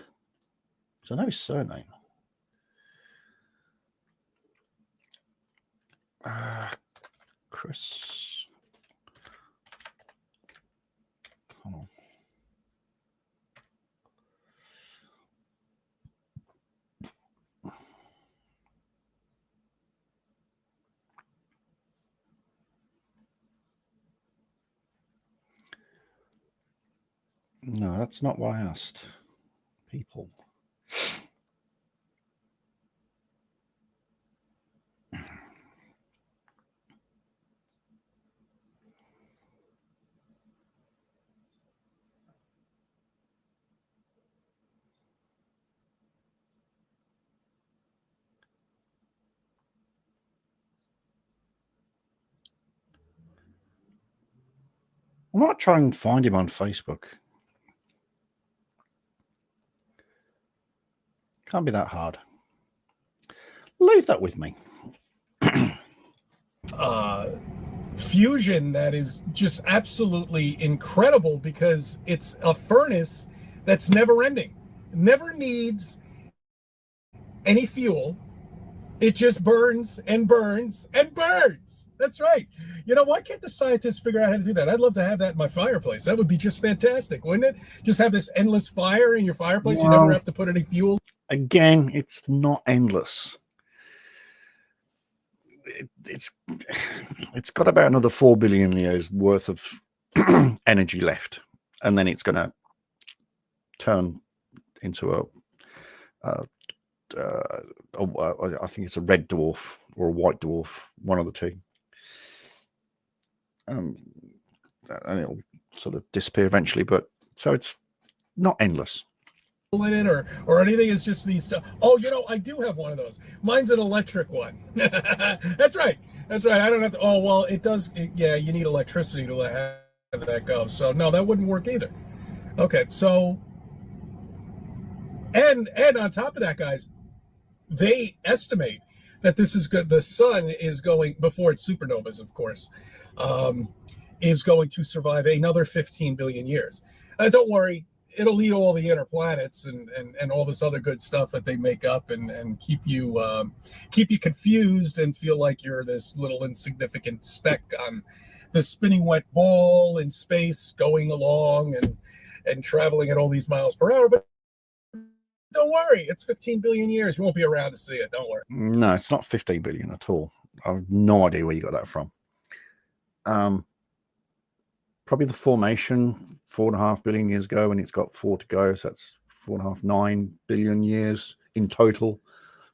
So I know his surname. Chris. Hold on. No, that's not what I asked. People. I might try and find him on Facebook. Can't be that hard. Leave that with me. Fusion that is just absolutely incredible because it's a furnace that's never ending, never needs any fuel. It just burns and burns and burns. That's right. You know, why can't the scientists figure out how to do that? I'd love to have that in my fireplace. That would be just fantastic, wouldn't it? Just have this endless fire in your fireplace. You never have to put any fuel. Again, it's not endless. It's got about another 4 billion years worth of energy left, and then it's going to turn into I think it's a red dwarf or a white dwarf, one of the two. And it'll sort of disappear eventually, but so it's not endless. In it or anything. Is just these stuff. Oh, you know, I do have one of those. Mine's an electric one. That's right. I don't have to. Oh, well, it does. Yeah, you need electricity to have that go. So no, that wouldn't work either. Okay, so and on top of that, guys, they estimate that this is good. The sun is going, before its supernovas, of course, is going to survive another 15 billion years. Don't worry. It'll eat all the inner planets and all this other good stuff that they make up and keep you confused and feel like you're this little insignificant speck on the spinning wet ball in space going along and traveling at all these miles per hour. But don't worry, it's 15 billion years. You won't be around to see it. Don't worry. No, it's not 15 billion at all. I have no idea where you got that from. Probably the formation 4.5 billion years ago, and it's got 4 to go. So that's 4.5, 9 billion years in total.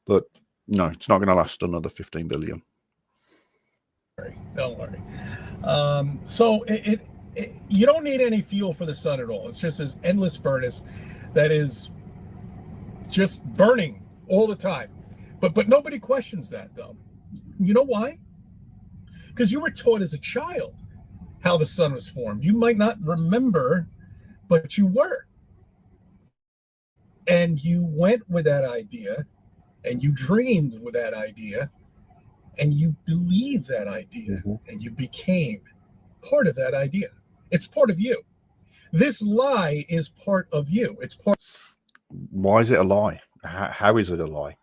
But no, it's not going to last another 15 billion. Don't worry. So you don't need any fuel for the sun at all. It's just this endless furnace that is just burning all the time. But nobody questions that, though. You know why? Because you were taught as a child how the sun was formed. You might not remember, but you were. And you went with that idea, and you dreamed with that idea, and you believed that idea, and you became part of that idea. It's part of you. This lie is part of you. It's part. Why is it a lie? How is it a lie?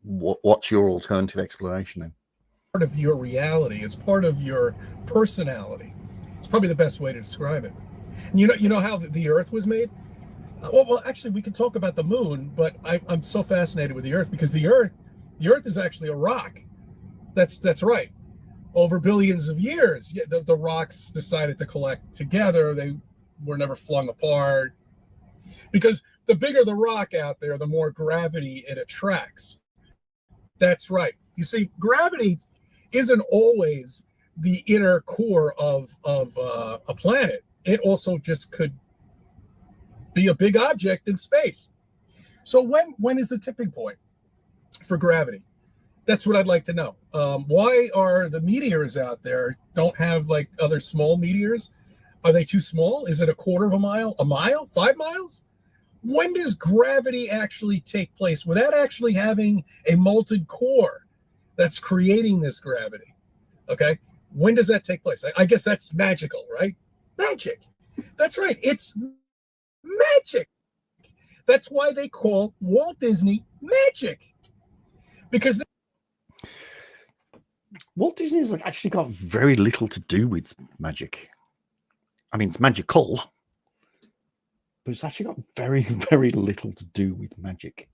What's your alternative explanation then? Part of your reality. It's part of your personality. It's probably the best way to describe it. And you know how the Earth was made? Well, actually, we could talk about the moon, but I'm so fascinated with the Earth because the Earth is actually a rock. That's right. Over billions of years, the rocks decided to collect together. They were never flung apart because the bigger the rock out there, the more gravity it attracts. That's right. You see, gravity isn't always the inner core of a planet. It also just could be a big object in space. So when is the tipping point for gravity? That's what I'd like to know. Why are the meteors out there don't have like other small meteors? Are they too small? Is it 1/4 of a mile, 5 miles? When does gravity actually take place without actually having a molten core that's creating this gravity? Okay. When does that take place? I guess that's magical, right? Magic. That's right. It's magic. That's why they call Walt Disney magic. Because Walt Disney's actually got very little to do with magic. I mean, it's magical, but it's actually got very, very little to do with magic.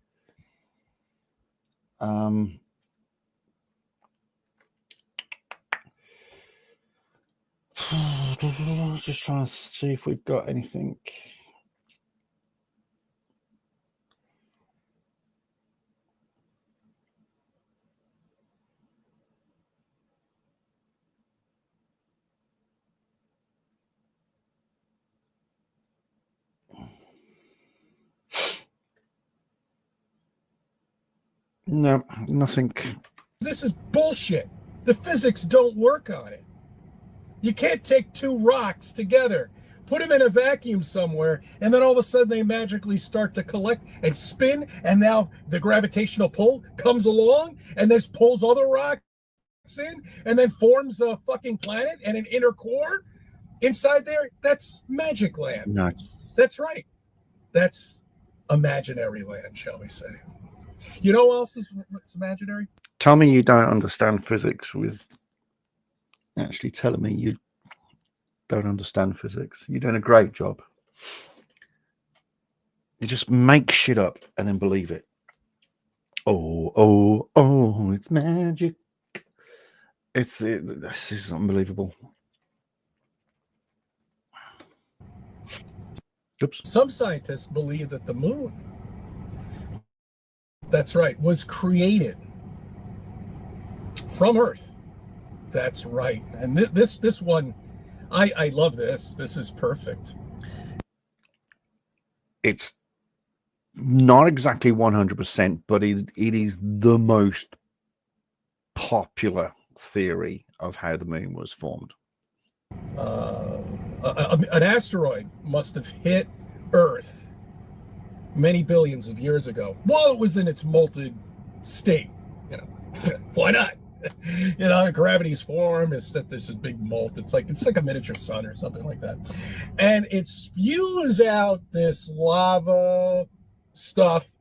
Just trying to see if we've got anything. No, nothing. this is bullshit. The physics don't work on it. You can't take two rocks together, put them in a vacuum somewhere, and then all of a sudden they magically start to collect and spin, and now the gravitational pull comes along and this pulls other rocks in and then forms a fucking planet and an inner core inside there. That's magic land. No. That's right. That's imaginary land, shall we say. You know what else is what's imaginary? Tell me you don't understand physics with actually telling me you don't understand physics. You're doing a great job. You just make shit up and then believe it. Oh, it's magic. This is unbelievable. Oops. Some scientists believe that the moon, that's right, was created from Earth. That's right. And this one, I love this. This is perfect. It's not exactly 100%, but it is the most popular theory of how the moon was formed. An asteroid must have hit Earth many billions of years ago while it was in its molten state. You know, why not? You know, gravity's form is that there's a big molt. It's like a miniature sun or something like that, and it spews out this lava stuff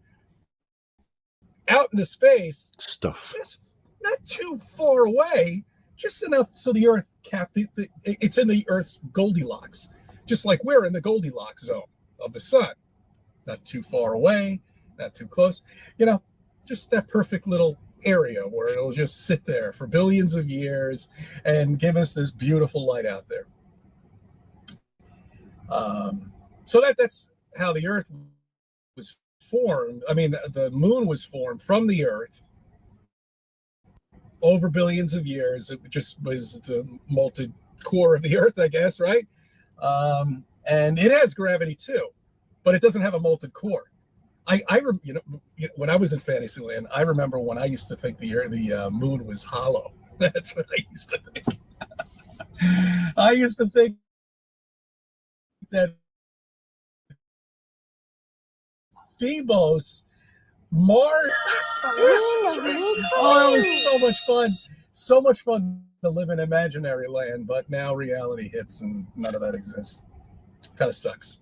out into space. Stuff. Just not too far away, just enough so the Earth it's in the Earth's Goldilocks, just like we're in the Goldilocks zone of the sun. Not too far away, not too close. You know, just that perfect little area where it'll just sit there for billions of years and give us this beautiful light out there. So that's how the Earth was formed. I mean, the moon was formed from the Earth over billions of years. It just was the molten core of the Earth, I guess, right? And it has gravity too, but it doesn't have a molten core. You know, when I was in Fantasyland, I remember when I used to think the moon was hollow. That's what I used to think. I used to think that Phoebos, Mars. Oh, it was so much fun. So much fun to live in imaginary land, but now reality hits and none of that exists. Kind of sucks.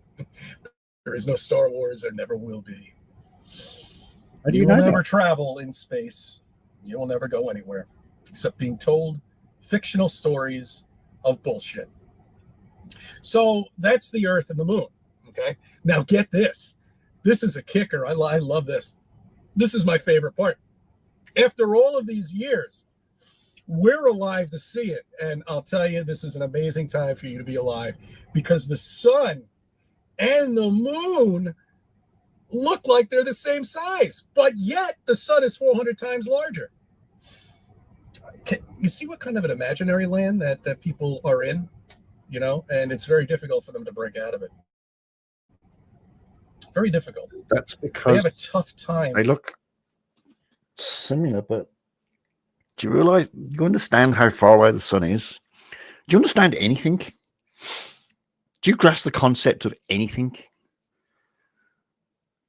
There is no Star Wars. There never will be. You will never travel in space. You will never go anywhere except being told fictional stories of bullshit. So that's the Earth and the moon. Okay. Now get this. This is a kicker. I love this. This is my favorite part. After all of these years, we're alive to see it. And I'll tell you, this is an amazing time for you to be alive because the sun and the moon look like they're the same size, but yet the sun is 400 times larger. You see what kind of an imaginary land that people are in, you know, and it's very difficult for them to break out of it. Very difficult. That's because they have a tough time. They look similar, but do you realize, you understand how far away the sun is? Do you understand anything? Do you grasp the concept of anything?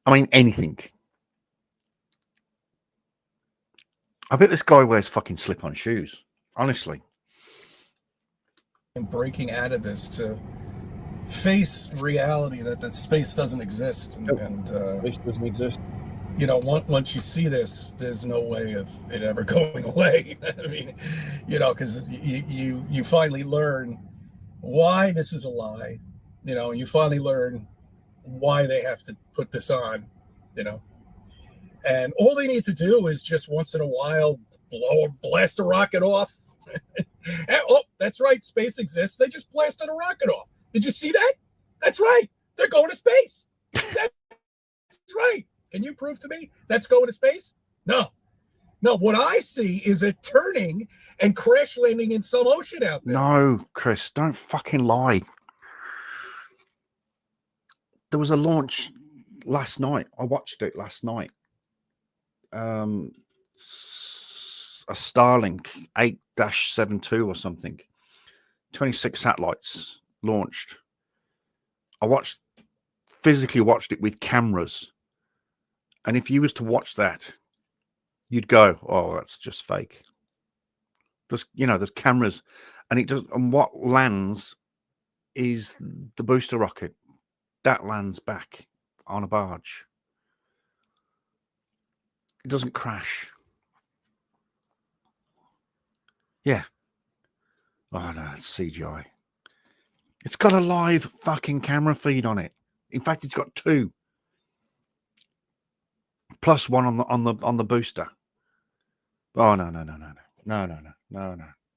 I mean, anything. I bet this guy wears fucking slip-on shoes. Honestly. And breaking out of this to face reality that space doesn't exist. And Space doesn't exist. You know, once you see this, there's no way of it ever going away. I mean, you know, because you finally learn why this is a lie. You know, you finally learn why they have to put this on, you know. And all they need to do is just once in a while blast a rocket off. And, oh, that's right, space exists. They just blasted a rocket off. Did you see that? That's right. They're going to space. That's right. Can you prove to me that's going to space? No. No, what I see is it turning and crash landing in some ocean out there. No, Chris, don't fucking lie. There was a launch last night. I watched it last night. A Starlink 8-72 or something. 26 satellites launched. I physically watched it with cameras. And if you was to watch that, you'd go, oh, that's just fake. There's cameras, and it does. And what lands is the booster rocket that lands back on a barge. It doesn't crash. Yeah. Oh no, it's CGI. It's got a live fucking camera feed on it. In fact, it's got 2. Plus one on the booster. Oh no.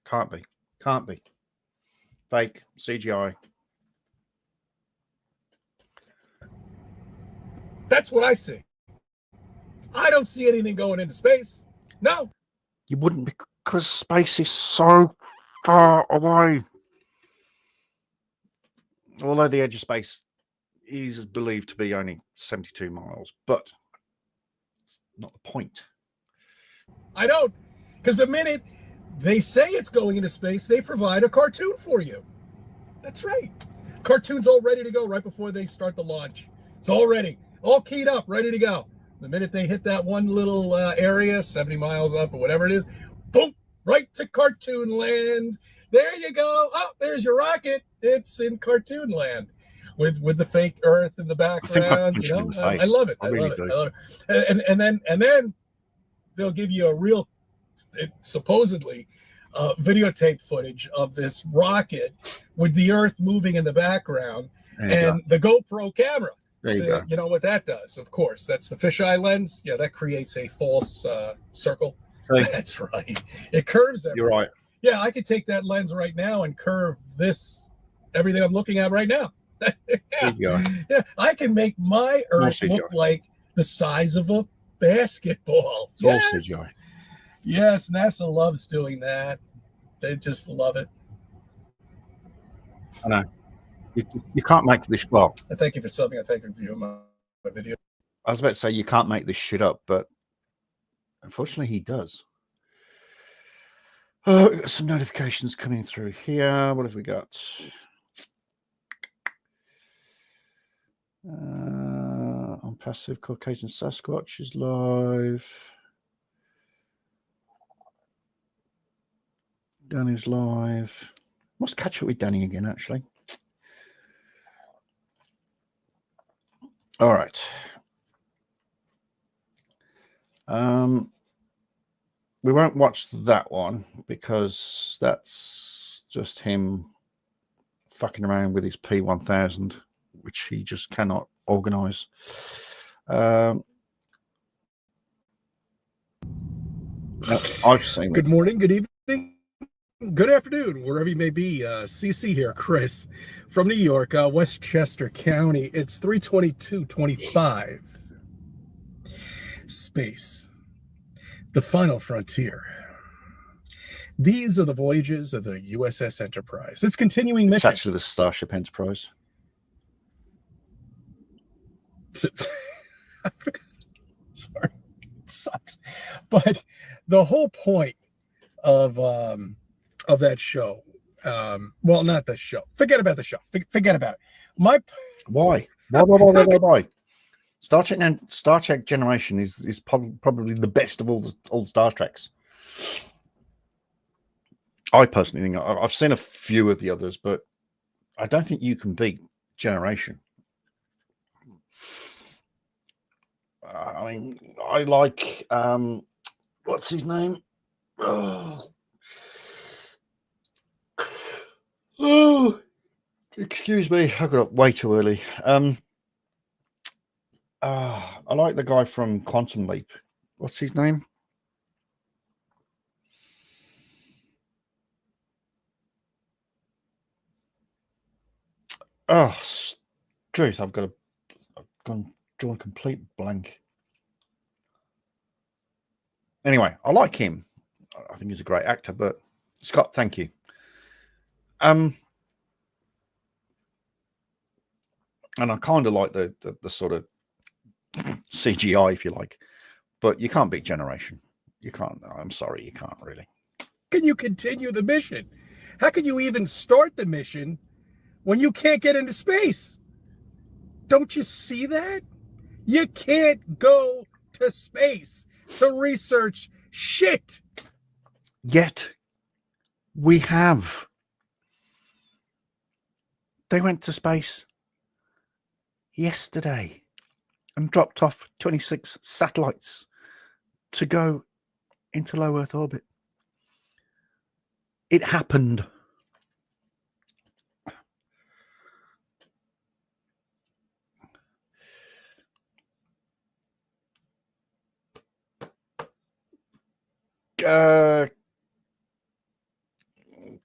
Can't be. Fake CGI. That's what I see. I don't see anything going into space. No. You wouldn't, because space is so far away. Although the edge of space is believed to be only 72 miles, but it's not the point. I don't. Because the minute they say it's going into space, they provide a cartoon for you. That's right. Cartoon's all ready to go right before they start the launch. It's all ready, all keyed up, ready to go. The minute they hit that one little area, 70 miles up or whatever it is, boom, right to cartoon land. There you go. Oh, there's your rocket. It's in cartoon land with the fake Earth in the background. I love it. I love it. And then they'll give you a real, supposedly, videotape footage of this rocket with the Earth moving in the background and the GoPro camera. There you go. You know what that does, of course. That's the fisheye lens. Yeah, that creates a false circle. Hey. That's right. It curves everything. You're right. Yeah, I could take that lens right now and curve everything I'm looking at right now. There you go. Yeah, I can make my Earth look like the size of a basketball. It's all CGI. Yes, NASA loves doing that. They just love it. I know. You can't make this. Well, I thank you for subbing. I thank you for viewing my video. I was about to say you can't make this shit up, but unfortunately he does. Some notifications coming through here. What have we got? On passive, Caucasian Sasquatch is live. Danny's live. Must catch up with Danny again, actually. All right. We won't watch that one because that's just him fucking around with his P1000, which he just cannot organize. I've seen it. Good morning, good evening, good afternoon, wherever you may be. CC here, Chris from New York, Westchester County. It's 3/22/25. Space, the final frontier. These are the voyages of the USS Enterprise. Its continuing mission. It's actually the Starship Enterprise. Sorry, it sucks. But the whole point of that show, well, not the show. Forget about the show. Forget about it. Why? Star Trek Generation is probably the best of all the Star Treks. I personally think I've seen a few of the others, but I don't think you can beat Generation. I mean, I like what's his name? Oh, excuse me, I got up way too early. I like the guy from Quantum Leap. What's his name? Oh, truth, I've gone drawn a complete blank. Anyway, I like him. I think he's a great actor, but Scott, thank you. And I kind of like the sort of CGI, if you like, but you can't beat Generation. You can't. I'm sorry, you can't really. Can you continue the mission? How could you even start the mission when you can't get into space? Don't you see that? You can't go to space to research shit. Yet we have. They went to space yesterday and dropped off 26 satellites to go into low Earth orbit. It happened.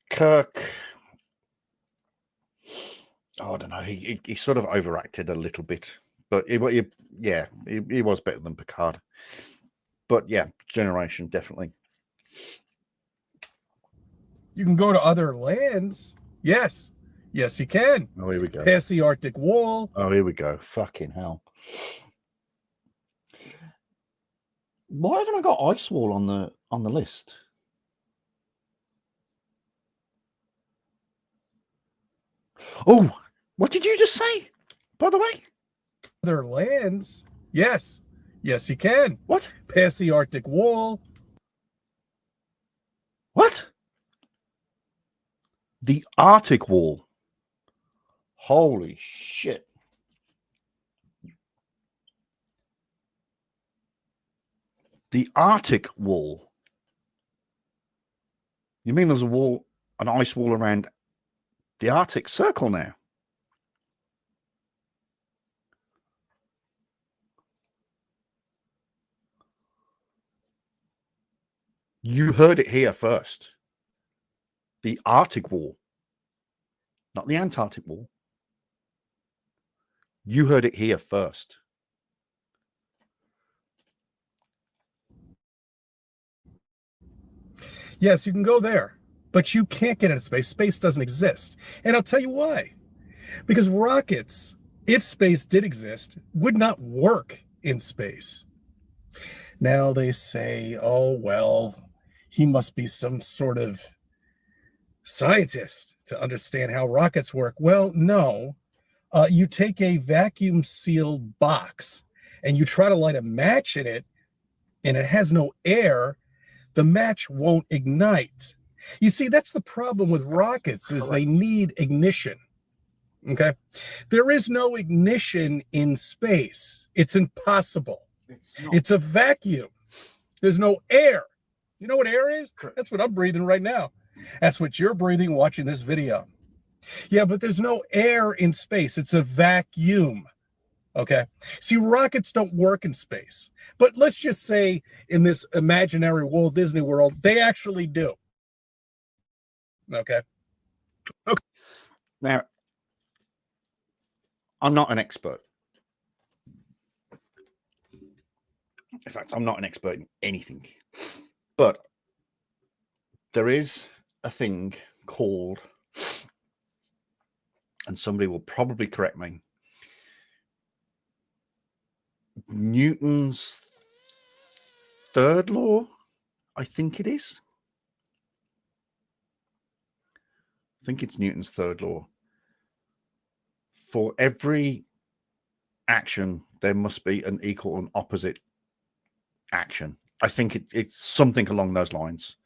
Kirk, I don't know. He sort of overacted a little bit, but he was better than Picard. But yeah, Generation definitely. You can go to other lands. Yes, you can. Oh, here we go. Past the Arctic Wall. Oh, here we go. Fucking hell. Why haven't I got Ice Wall on the list? Oh, what did you just say? By the way, Other lands. Yes, you can. what? Past the Arctic Wall. What? The Arctic Wall. Holy shit. The Arctic Wall. You mean there's an ice wall around the Arctic Circle now? You heard it here first. The Arctic Wall, not the Antarctic Wall. You heard it here first. Yes, you can go there, but you can't get into space. Space doesn't exist. And I'll tell you why. Because rockets, if space did exist, would not work in space. Now they say, oh, well, he must be some sort of scientist to understand how rockets work. Well, no. You take a vacuum sealed box and you try to light a match in it, and it has no air, the match won't ignite. You see, that's the problem with rockets, is they need ignition. Okay? There is no ignition in space. It's impossible. It's a vacuum. There's no air. You know what air is? That's what I'm breathing right now. That's what you're breathing watching this video. Yeah, but there's no air in space. It's a vacuum. Okay. See, rockets don't work in space. But let's just say in this imaginary Walt Disney World, they actually do. Okay. Now, I'm not an expert. In fact, I'm not an expert in anything. But there is a thing called, and somebody will probably correct me, Newton's third law, I think it is. I think it's Newton's third law. For every action, there must be an equal and opposite action. I think it's something along those lines.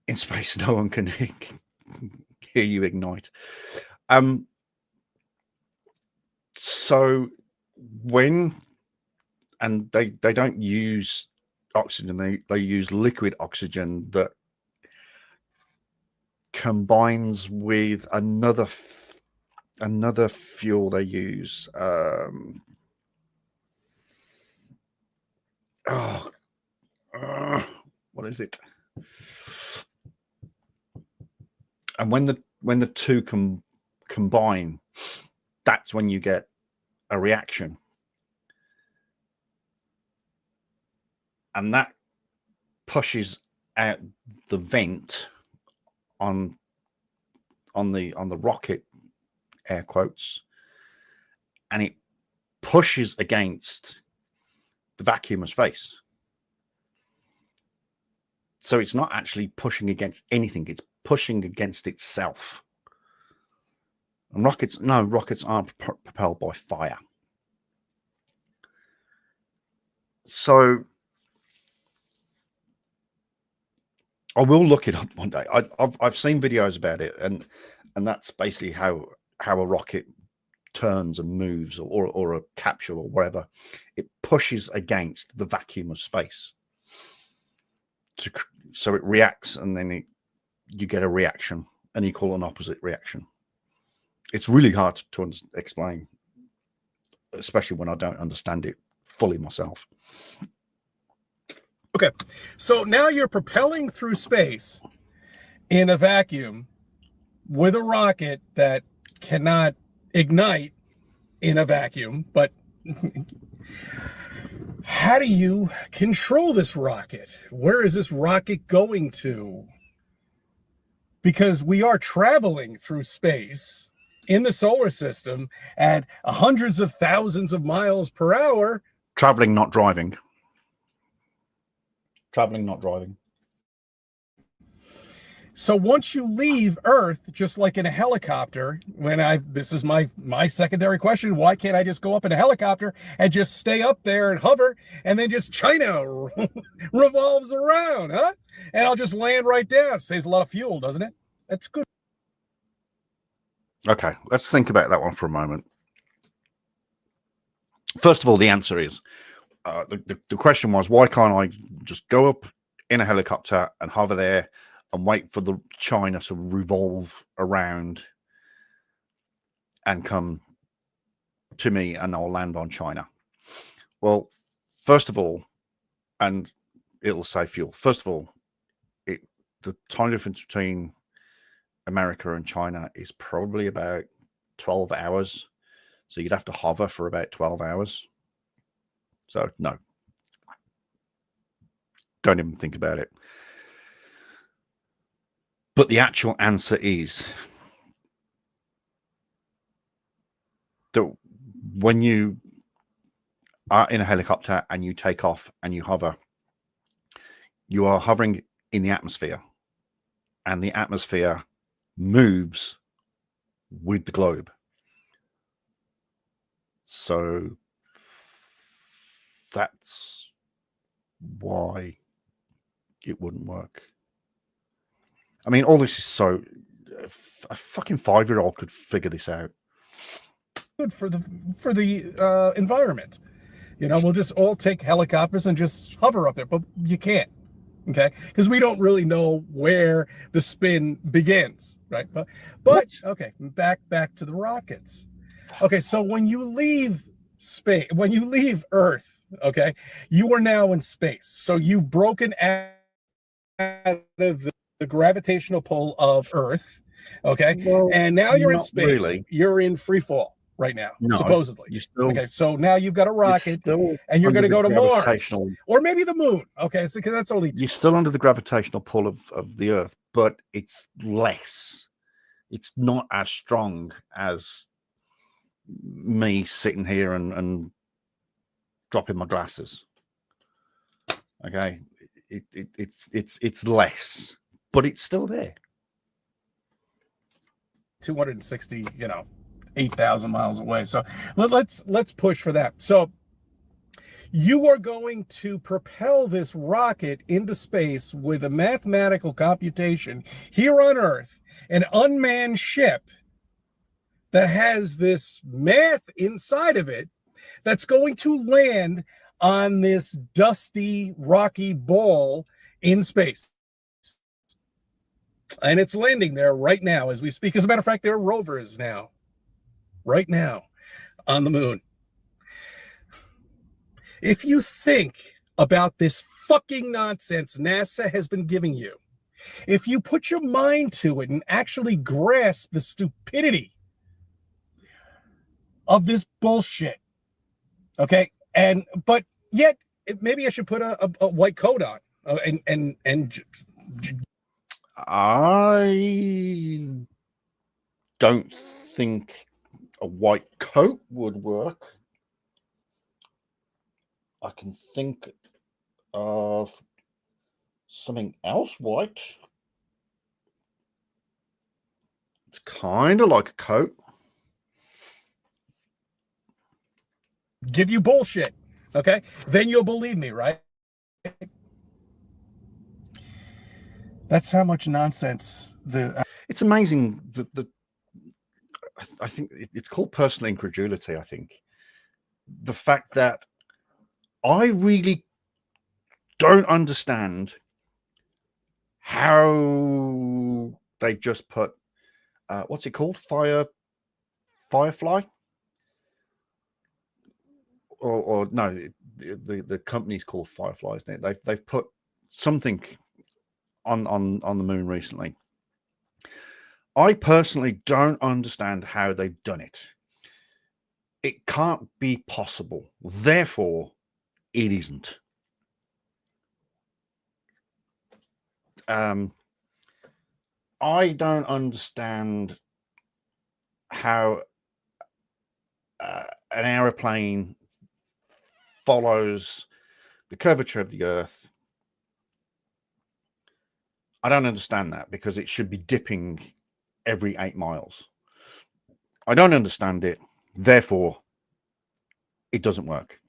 In space, no one can hear you ignite. So when, and they don't use oxygen, they use liquid oxygen that combines with another fuel they use. What is it? And when the two combine, that's when you get a reaction, and that pushes out the vent on the rocket, air quotes, and it pushes against the vacuum of space. So it's not actually pushing against anything. It's pushing against itself. And rockets aren't propelled by fire. So I will look it up one day. I've seen videos about it, and that's basically how a rocket turns and moves, or a capsule or whatever. It pushes against the vacuum of space, so it reacts, and then you get a reaction, an equal and opposite reaction. It's really hard to explain, especially when I don't understand it fully myself. Okay, so now you're propelling through space in a vacuum with a rocket that cannot ignite in a vacuum, but how do you control this rocket? Where is this rocket going to? Because we are traveling through space in the solar system at hundreds of thousands of miles per hour. Traveling, not driving. Traveling, not driving. So once you leave Earth, just like in a helicopter, this is my secondary question, why can't I just go up in a helicopter and just stay up there and hover, and then just China revolves around, huh? And I'll just land right down. Saves a lot of fuel, doesn't it? That's good. Okay, let's think about that one for a moment. First of all, the answer is, the question was, why can't I just go up in a helicopter and hover there and wait for the China to revolve around and come to me, and I'll land on China? Well, first of all, and it'll save fuel. First of all, the time difference between America and China is probably about 12 hours. So you'd have to hover for about 12 hours. So no, don't even think about it. But the actual answer is that when you are in a helicopter and you take off and you hover, you are hovering in the atmosphere, and the atmosphere moves with the globe. So that's why it wouldn't work. I mean, all this is so... A fucking 5-year-old could figure this out. Good for the environment. You know, we'll just all take helicopters and just hover up there, but you can't. Okay, because we don't really know where the spin begins, right? But okay, back to the rockets. Okay, so when you leave space, when you leave Earth, okay, you are now in space. So you've broken out of the gravitational pull of Earth, okay, Well, and now you're in space. Really. You're in free fall right now, No, supposedly. You still, okay, so now you've got a rocket, still and you're going to go to Mars gravitational... or maybe the moon. Okay, so because that's only You're still under the gravitational pull of the Earth, but it's less. It's not as strong as me sitting here and dropping my glasses. Okay, it's less, but it's still there. 260, 8,000 miles away. So let's push for that. So you are going to propel this rocket into space with a mathematical computation here on Earth, an unmanned ship that has this math inside of it that's going to land on this dusty, rocky ball in space. And it's landing there right now as we speak. As a matter of fact, there are rovers now, right now, on the moon. If you think about this fucking nonsense NASA has been giving you, if you put your mind to it and actually grasp the stupidity of this bullshit, okay, but yet maybe I should put a white coat on and I don't think a white coat would work. I can think of something else white. It's kind of like a coat. Give you bullshit, okay? Then you'll believe me, right? That's how much nonsense It's amazing that I think it's called personal incredulity. I think the fact that I really don't understand how they've just put what's it called, Firefly, or no, the company's called Firefly, isn't it? They've put something on the moon recently. I personally don't understand how they've done it. It can't be possible. Therefore, it isn't. I don't understand how an aeroplane follows the curvature of the Earth. I don't understand that, because it should be dipping every 8 miles. I don't understand it. Therefore, it doesn't work.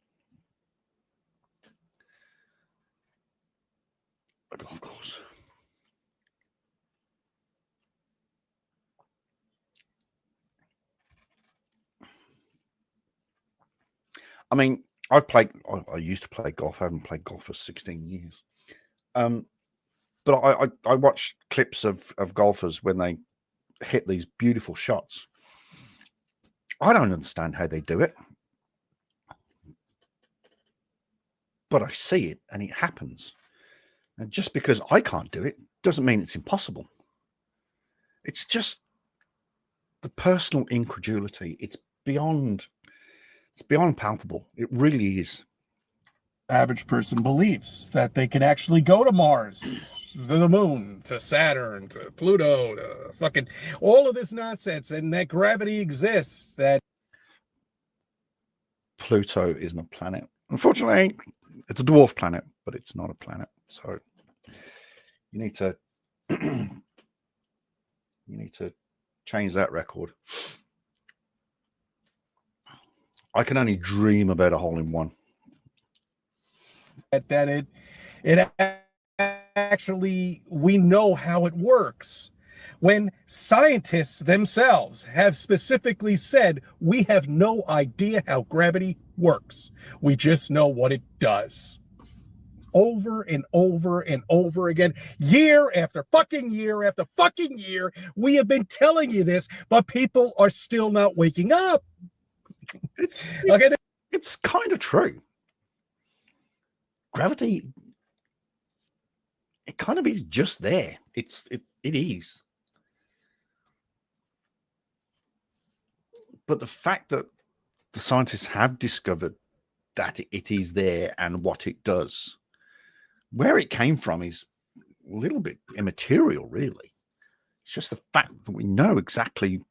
Of course. I mean, I used to play golf. I haven't played golf for 16 years. But I watched clips of golfers when they hit these beautiful shots. I don't understand how they do it, but I see it and it happens. And just because I can't do it doesn't mean it's impossible. It's just the personal incredulity. It's beyond palpable. It really is. average person believes that they can actually go to Mars, to the moon, to Saturn, to Pluto, to fucking all of this nonsense, and that gravity exists. That Pluto isn't a planet. Unfortunately, it's a dwarf planet, but it's not a planet. So you need to change that record. I can only dream about a hole-in-one. it actually, we know how it works. When scientists themselves have specifically said, we have no idea how gravity works. We just know what it does. Over and over and over again, year after fucking year after fucking year, we have been telling you this, but people are still not waking up. It's kind of true. Gravity, it kind of is just there. It is. But the fact that the scientists have discovered that it is there and what it does, where it came from is a little bit immaterial, really. It's just the fact that we know exactly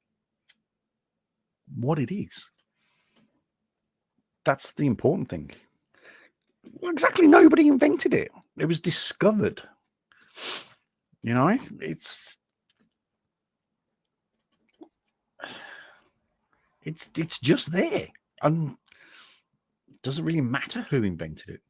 what it is. That's the important thing. Well, exactly, nobody invented it. It was discovered. You know, it's just there, and it doesn't really matter who invented it.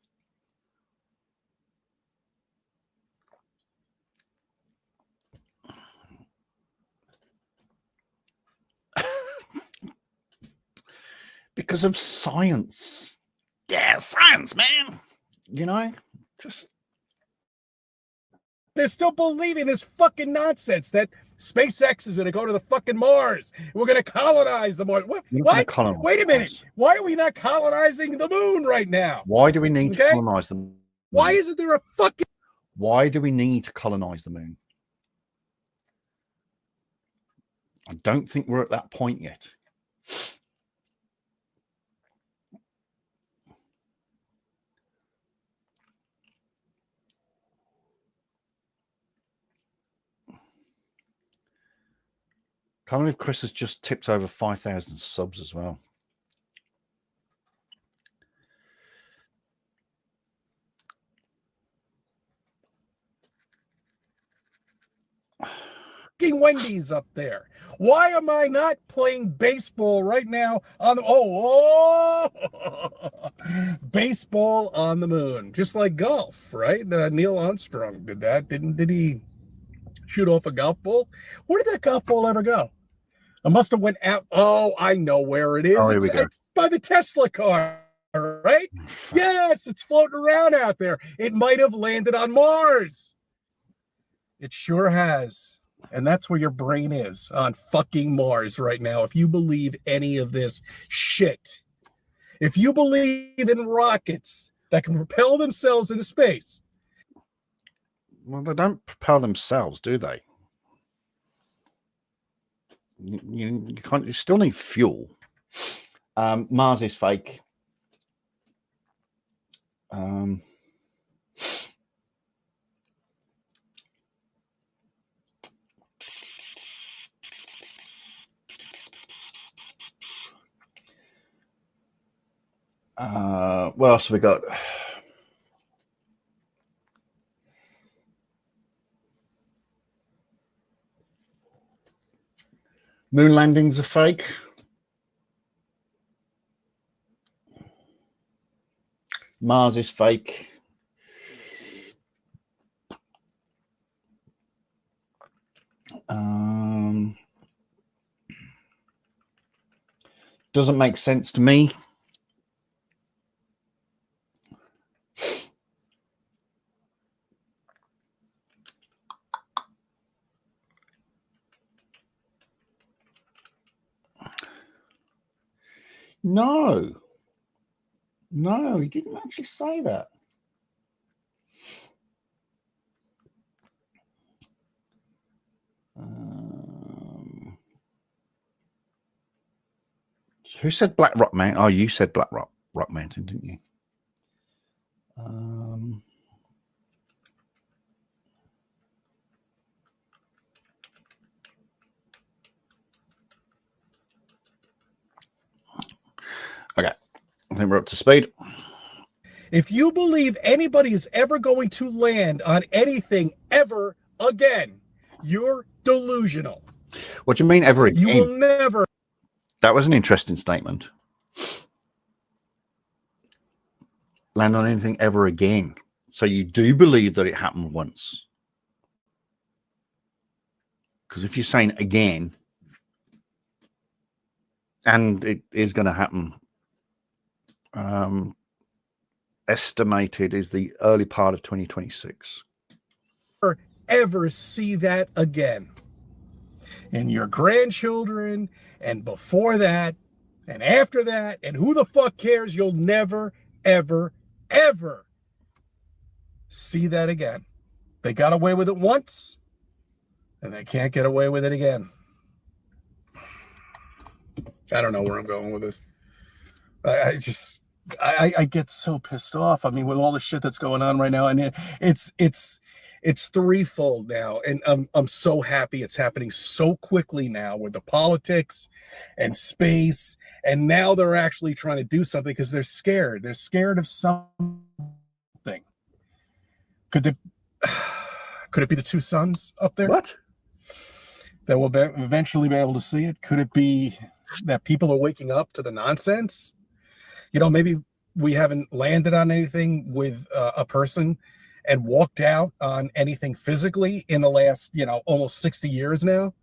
Because of science. Yeah, science, man. You know, just they're still believing this fucking nonsense that SpaceX is going to go to the fucking Mars. We're going to colonize the Mars. What? Wait a minute. Why are we not colonizing the moon right now? Why do we need to colonize the moon? Why isn't there a fucking... Why do we need to colonize the moon? I don't think we're at that point yet. Can't believe Chris has just tipped over 5,000 subs as well. fucking Wendy's up there? Why am I not playing baseball right now on the baseball on the moon? Just like golf, right? Neil Armstrong did that. Did he shoot off a golf ball? Where did that golf ball ever go? I must have went out. Oh, I know where it is. Oh, here we go. It's by the Tesla car, right? Yes, it's floating around out there. It might have landed on Mars. It sure has. And that's where your brain is, on fucking Mars right now. If you believe any of this shit, if you believe in rockets that can propel themselves into space. Well, they don't propel themselves, do they? You can't. You still need fuel. Mars is fake. What else have we got? Moon landings are fake. Mars is fake. Doesn't make sense to me. No, he didn't actually say that. Who said Black Rock Mountain? Oh, you said Black Rock Mountain, didn't you? Okay, I think we're up to speed. If you believe anybody is ever going to land on anything ever again, you're delusional. What do you mean ever again? You will never. That was an interesting statement. Land on anything ever again. So you do believe that it happened once. Because if you're saying again, and it is going to happen, estimated is the early part of 2026. Ever see that again. And your grandchildren, and before that, and after that, and who the fuck cares? You'll never, ever, ever see that again. They got away with it once, and they can't get away with it again. I don't know where I'm going with this. I get so pissed off. I mean, with all the shit that's going on right now, and it's threefold now, and I'm so happy it's happening so quickly now with the politics and space, and now they're actually trying to do something because they're scared. They're scared of something. Could it be the two suns up there? What? That we'll eventually be able to see it? Could it be that people are waking up to the nonsense? You know, maybe we haven't landed on anything with a person and walked out on anything physically in the last, almost 60 years now.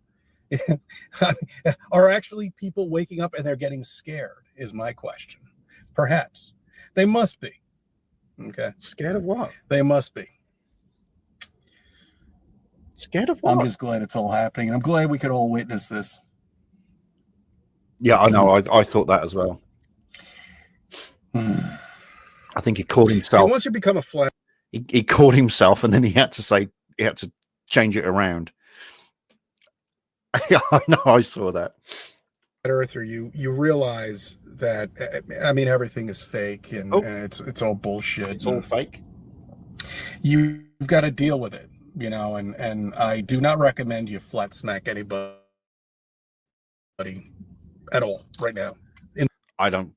Are actually people waking up and they're getting scared is my question. Perhaps. They must be. Okay. Scared of what? They must be. Scared of what? I'm just glad it's all happening. And I'm glad we could all witness this. Yeah, I know. I thought that as well. I think he called himself. So once you become a flat, he called himself, and then he had to change it around. Yeah, I know. I saw that. Earther, you realize that everything is fake and it's all bullshit. It's all fake. You've got to deal with it, and I do not recommend you flat smack anybody at all right now. I don't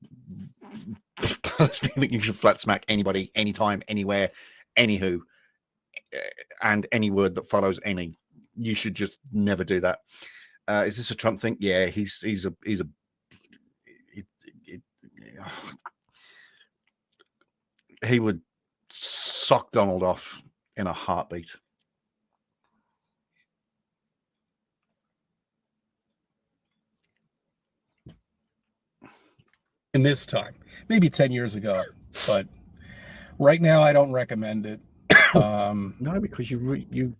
personally think you should flat smack anybody, anytime, anywhere, anywho, and any word that follows any. you should just never do that. Is this a Trump thing? Yeah, he's a he would suck Donald off in a heartbeat. In this time, maybe 10 years ago, but right now I don't recommend it. No, because you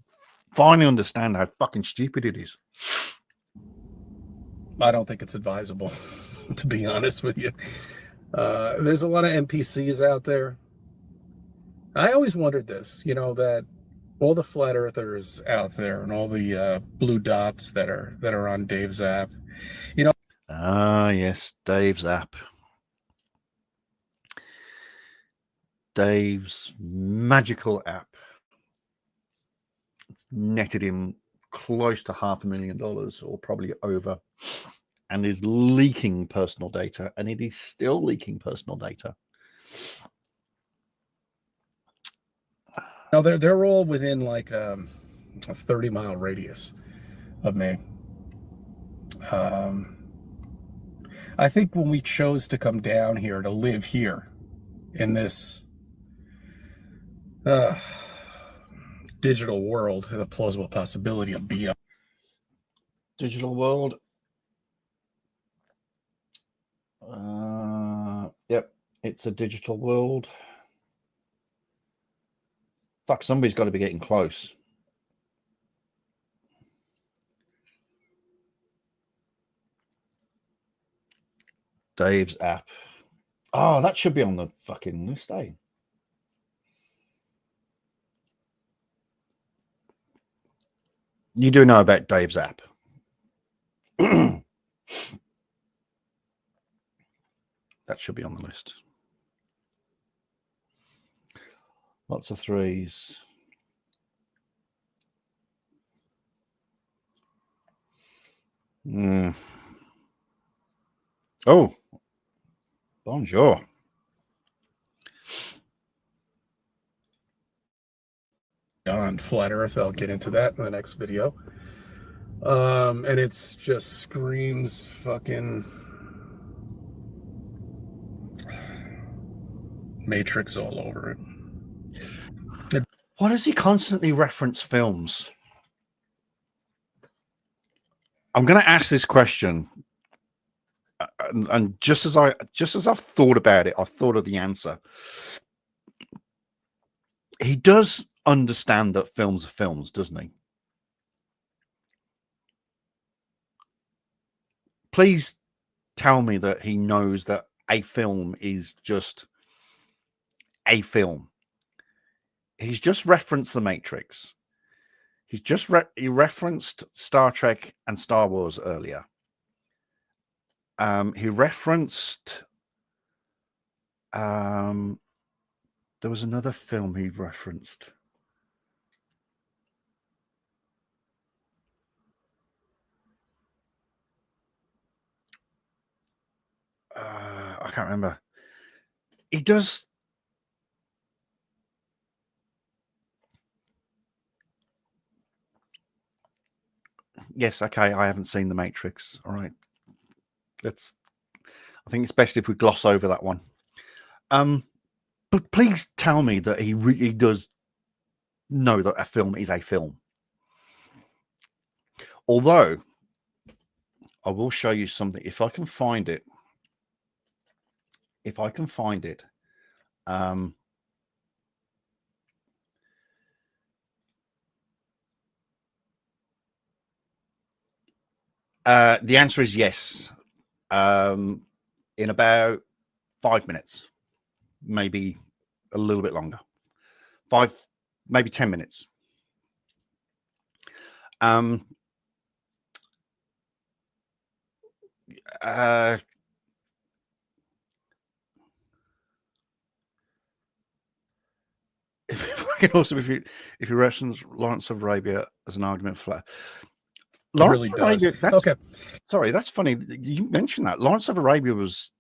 finally understand how fucking stupid it is. I don't think it's advisable, to be honest with you. There's a lot of NPCs out there. I always wondered this, that all the flat earthers out there and all the blue dots that are on Dave's app, Ah, yes, Dave's app. Dave's magical app. It's netted him close to $500,000 or probably over, and is leaking personal data, and it is still leaking personal data. No, they're all within like a 30-mile radius of me. I think when we chose to come down here to live here in this digital world, the plausible possibility of being Digital world. Yep, it's a digital world. Fuck, somebody's got to be getting close. Dave's app. Oh, that should be on the fucking list, eh? You do know about Dave's app. That should be on the list. Lots of threes. Oh, bonjour. on flat earth. I'll get into that in the next video. And it's just screams fucking Matrix all over it. Why does he constantly reference films? I'm going to ask this question, and just as I've thought about it, I've thought of the answer. He does understand that films are films, doesn't he? Please tell me that he knows that a film is just a film. He's just referenced The Matrix. He's just he referenced Star Trek and Star Wars earlier. He referenced there was another film he referenced. I can't remember. He does. Yes, okay, I haven't seen The Matrix. All right. I think it's best if we gloss over that one. But please tell me that he really does know that a film is a film. Although, I will show you something. If I can find it. The answer is yes. In about 5 minutes, maybe a little bit longer. 5, maybe 10 minutes. Also, if you reference Lawrence of Arabia as an argument for Lawrence really of Arabia, does. Okay. Sorry, that's funny. You mentioned that Lawrence of Arabia was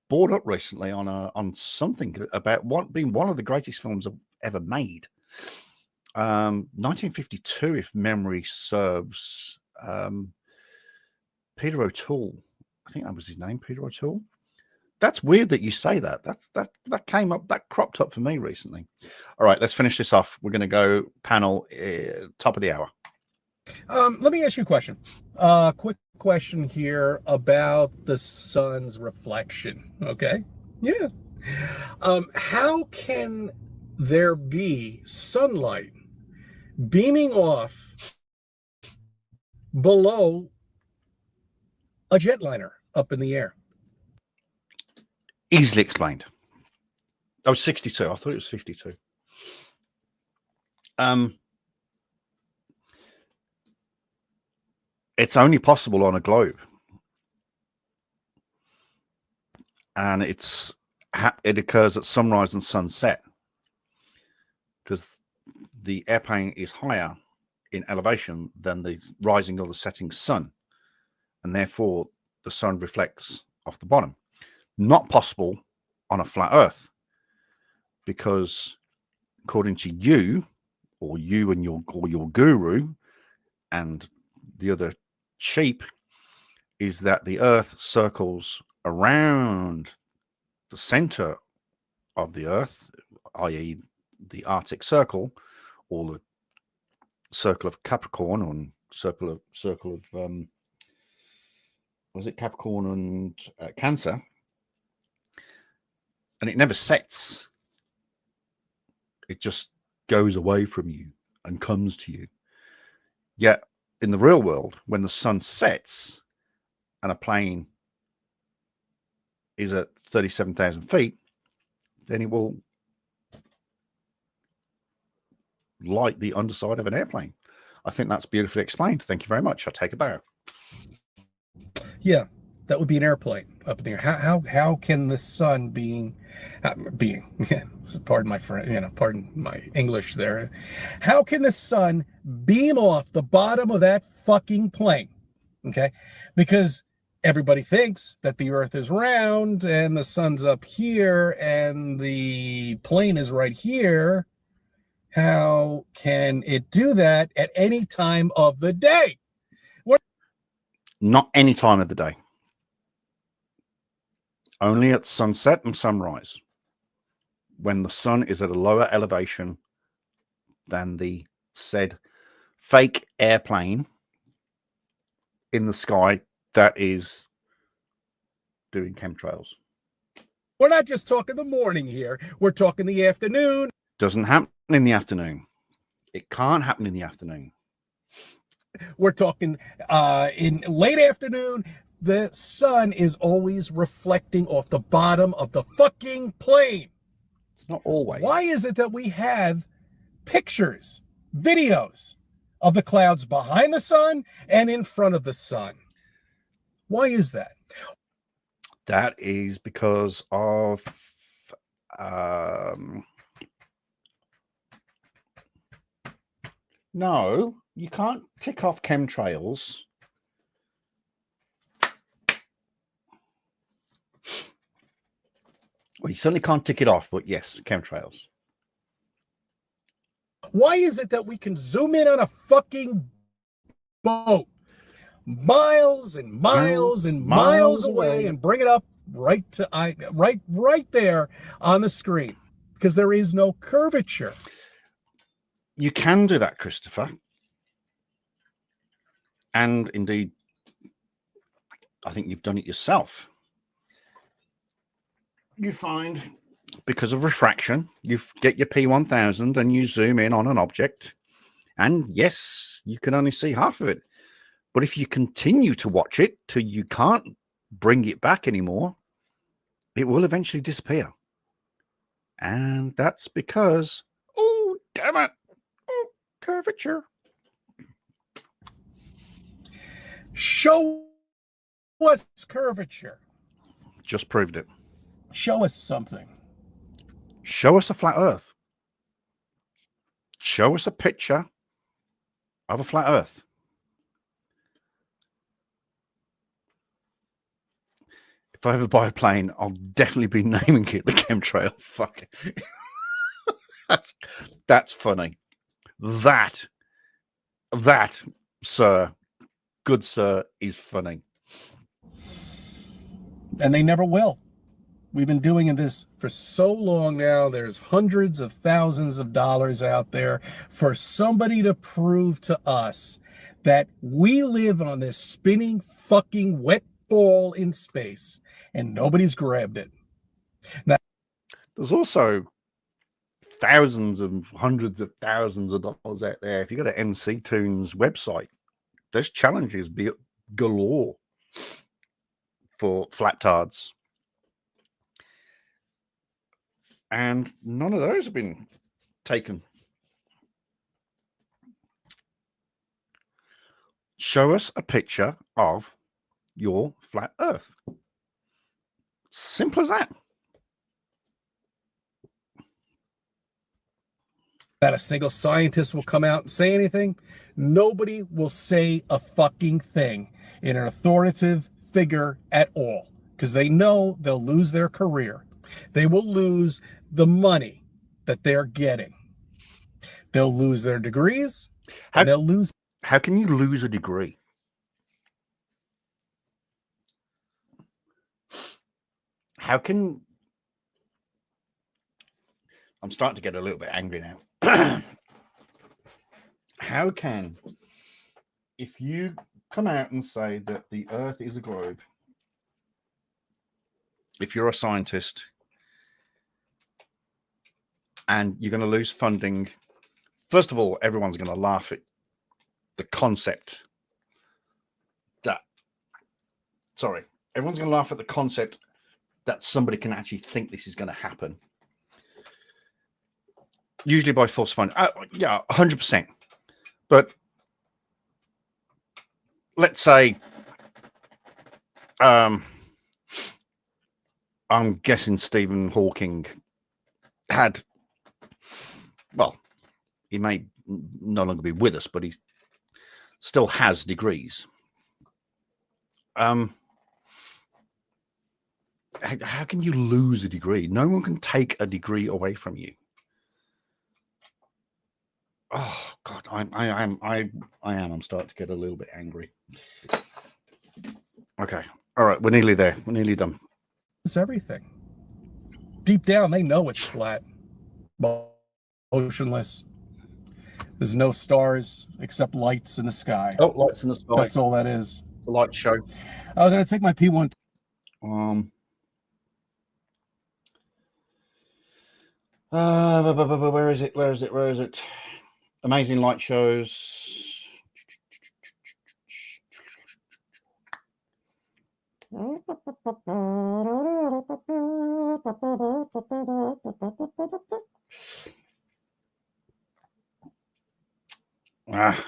brought up recently on something about being one of the greatest films ever made. 1952, if memory serves. Peter O'Toole, I think that was his name, Peter O'Toole. That's weird that you say that. That came up, that cropped up for me recently. All right, let's finish this off. We're going to go panel top of the hour. Let me ask you a question. Quick question here about the sun's reflection. Okay. Yeah. How can there be sunlight beaming off below a jetliner up in the air? Easily explained. I was 62. I thought it was 52. It's only possible on a globe, and it occurs at sunrise and sunset because the airplane is higher in elevation than the rising or the setting sun, and therefore the sun reflects off the bottom. Not possible on a flat Earth, because according to you, or you and your guru and the other sheep, is that the Earth circles around the center of the Earth, i.e. the Arctic Circle, or the circle of Capricorn, or circle of was it Capricorn and Cancer, and it never sets. It just goes away from you and comes to you. Yet in the real world, when the sun sets and a plane is at 37,000 feet, then it will light the underside of an airplane. I think that's beautifully explained. Thank you very much. I take a bow. Yeah, that would be an airplane up in the air. How can the sun pardon my friend, pardon my English there. How can the sun beam off the bottom of that fucking plane? Okay, because everybody thinks that the Earth is round and the sun's up here and the plane is right here. How can it do that at any time of the day? Not any time of the day. Only at sunset and sunrise, when the sun is at a lower elevation than the said fake airplane in the sky that is doing chemtrails. We're not just talking the morning here. We're talking the afternoon. Doesn't happen in the afternoon. It can't happen in the afternoon. We're talking in late afternoon. The sun is always reflecting off the bottom of the fucking plane. It's not always. Why is it that we have pictures, videos of the clouds behind the sun and in front of the sun? Why is that? That is because of no, you can't tick off chemtrails. Well, you certainly can't tick it off, but yes, chemtrails. Why is it that we can zoom in on a fucking boat miles and miles and miles away and bring it up right there on the screen? Because there is no curvature. You can do that, Christopher. And indeed, I think you've done it yourself. You find, because of refraction, you get your P1000 and you zoom in on an object. And yes, you can only see half of it. But if you continue to watch it till you can't bring it back anymore, it will eventually disappear. And that's because, oh, damn it, oh, curvature. Show us curvature. Just proved it. Show us something. Show us a flat Earth. Show us a picture of a flat Earth. If I ever buy a plane, I'll definitely be naming it the chemtrail. Fuck. That's funny. That, sir, good sir, is funny. And they never will. We've been doing this for so long now. There's hundreds of thousands of dollars out there for somebody to prove to us that we live on this spinning fucking wet ball in space and nobody's grabbed it. Now, there's also thousands and hundreds of thousands of dollars out there. If you go to MC Tunes website, there's challenges galore for flattards. And none of those have been taken. Show us a picture of your flat earth. Simple as that. Not a single scientist will come out and say anything. Nobody will say a fucking thing in an authoritative figure at all, because they know they'll lose their career. They will lose the money that they're getting. They'll lose their degrees. And they'll lose. How can you lose a degree? How can... I'm starting to get a little bit angry now. How can, if you come out and say that the earth is a globe, if you're a scientist and you're going to lose funding, first of all, everyone's going to laugh at the concept that, everyone's going to laugh at the concept that somebody can actually think this is going to happen. Usually by false funding. Yeah, 100%. But let's say, I'm guessing Stephen Hawking had, well, he may no longer be with us, but he still has degrees. How can you lose a degree? No one can take a degree away from you. Oh God, I'm starting to get a little bit angry. Okay, all right, we're nearly there. We're nearly done. It's everything. Deep down, they know it's flat, motionless. There's no stars except lights in the sky. Oh, lights in the sky. That's all that is. The light show. I was going to take my P1. Where is it? Where is it? Where is it? Amazing light shows. Ah.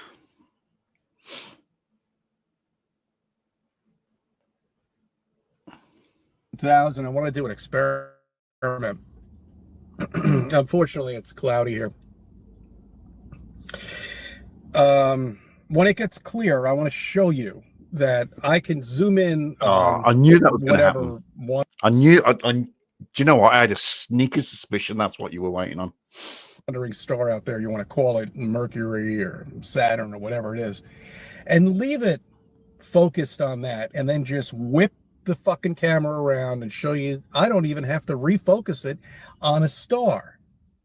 I want to do an experiment. Unfortunately, it's cloudy here. When it gets clear, I want to show you that I can zoom in. I knew that was going to happen. I knew. Do you know what? I had a sneaky suspicion that's what you were waiting on. Wandering star out there, you want to call it Mercury or Saturn or whatever it is, and leave it focused on that, and then just whip the fucking camera around and show you. I don't even have to refocus it on a star.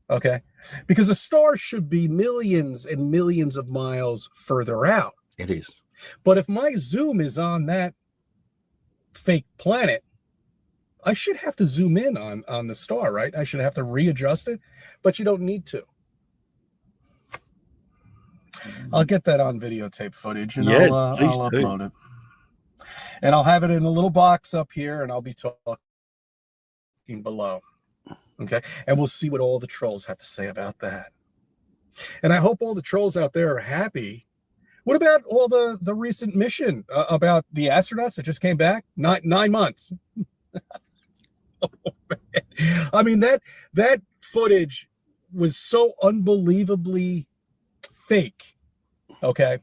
Okay. Because a star should be millions and millions of miles further out. It is. But if my zoom is on that fake planet, I should have to zoom in on the star, right? I should have to readjust it, but you don't need to. I'll get that on videotape footage and I'll upload it. And I'll have it in a little box up here and I'll be talking below. Okay, and we'll see what all the trolls have to say about that. And I hope all the trolls out there are happy. What about all the recent mission about the astronauts that just came back? 9 months. Oh, I mean, that footage was so unbelievably fake, okay,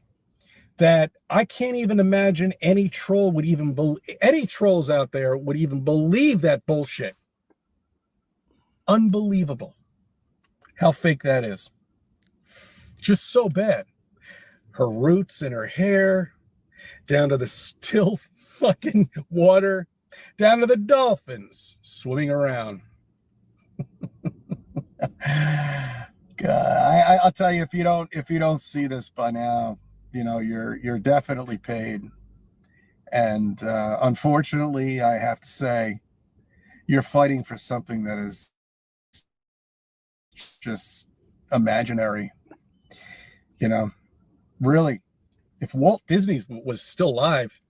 that I can't even imagine any troll would even any trolls out there would even believe that bullshit. Unbelievable how fake that is. Just so bad. Her roots in her hair, down to the still fucking water, down to the dolphins swimming around. God, I'll tell you, if you don't see this by now, you know, you're definitely paid. And unfortunately, I have to say, you're fighting for something that is just imaginary. You know, really, if Walt Disney was still alive,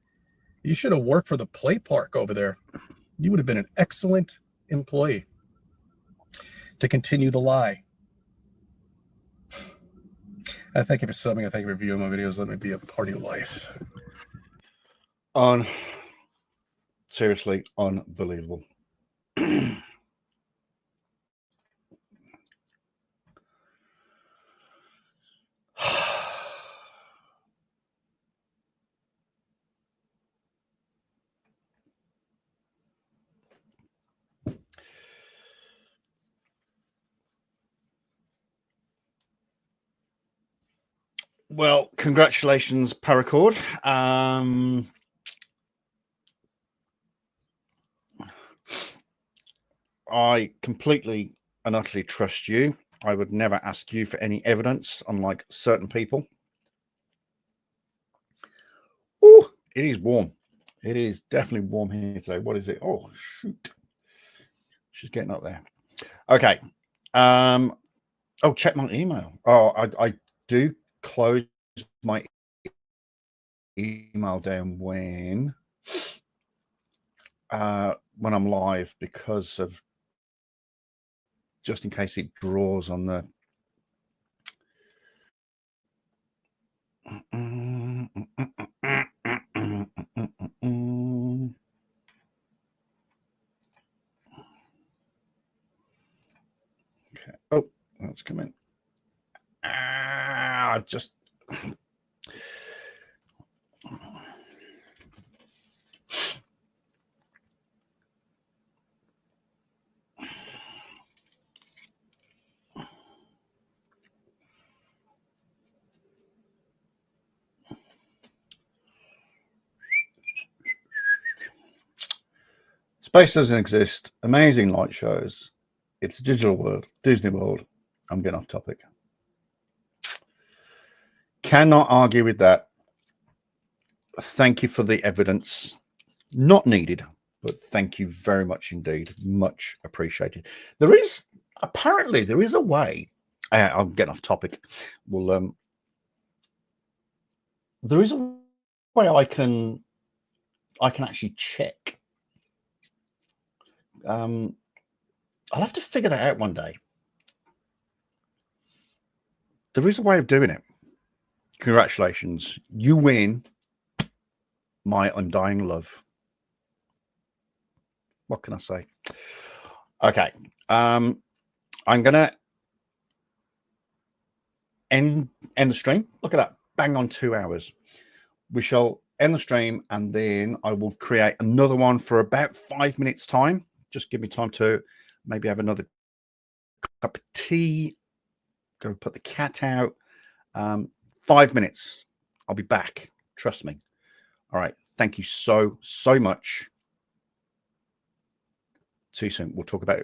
you should have worked for the play park over there. You would have been an excellent employee to continue the lie. I thank you for subbing. I thank you for viewing my videos. Let me be a part of your life. Seriously, unbelievable. Well, congratulations, Paracord. I completely and utterly trust you. I would never ask you for any evidence, unlike certain people. Ooh, it is warm. It is definitely warm here today. What is it? Oh, shoot. She's getting up there. Okay. Oh, check my email. Oh, I do close my email down when I'm live, because of just in case it draws on the okay. Oh, that's coming. Just space doesn't exist. Amazing light shows. It's a digital world, Disney World. I'm getting off topic. Cannot argue with that. Thank you for the evidence. Not needed, but thank you very much indeed. Much appreciated. There is a way. I'm getting off topic. Well, there is a way I can actually check. I'll have to figure that out one day. There is a way of doing it. Congratulations. You win my undying love. What can I say? Okay. I'm going to end the stream. Look at that. Bang on 2 hours. We shall end the stream, and then I will create another one for about 5 minutes time. Just give me time to maybe have another cup of tea, go put the cat out. 5 minutes. I'll be back. Trust me. All right. Thank you so much. See you soon. We'll talk about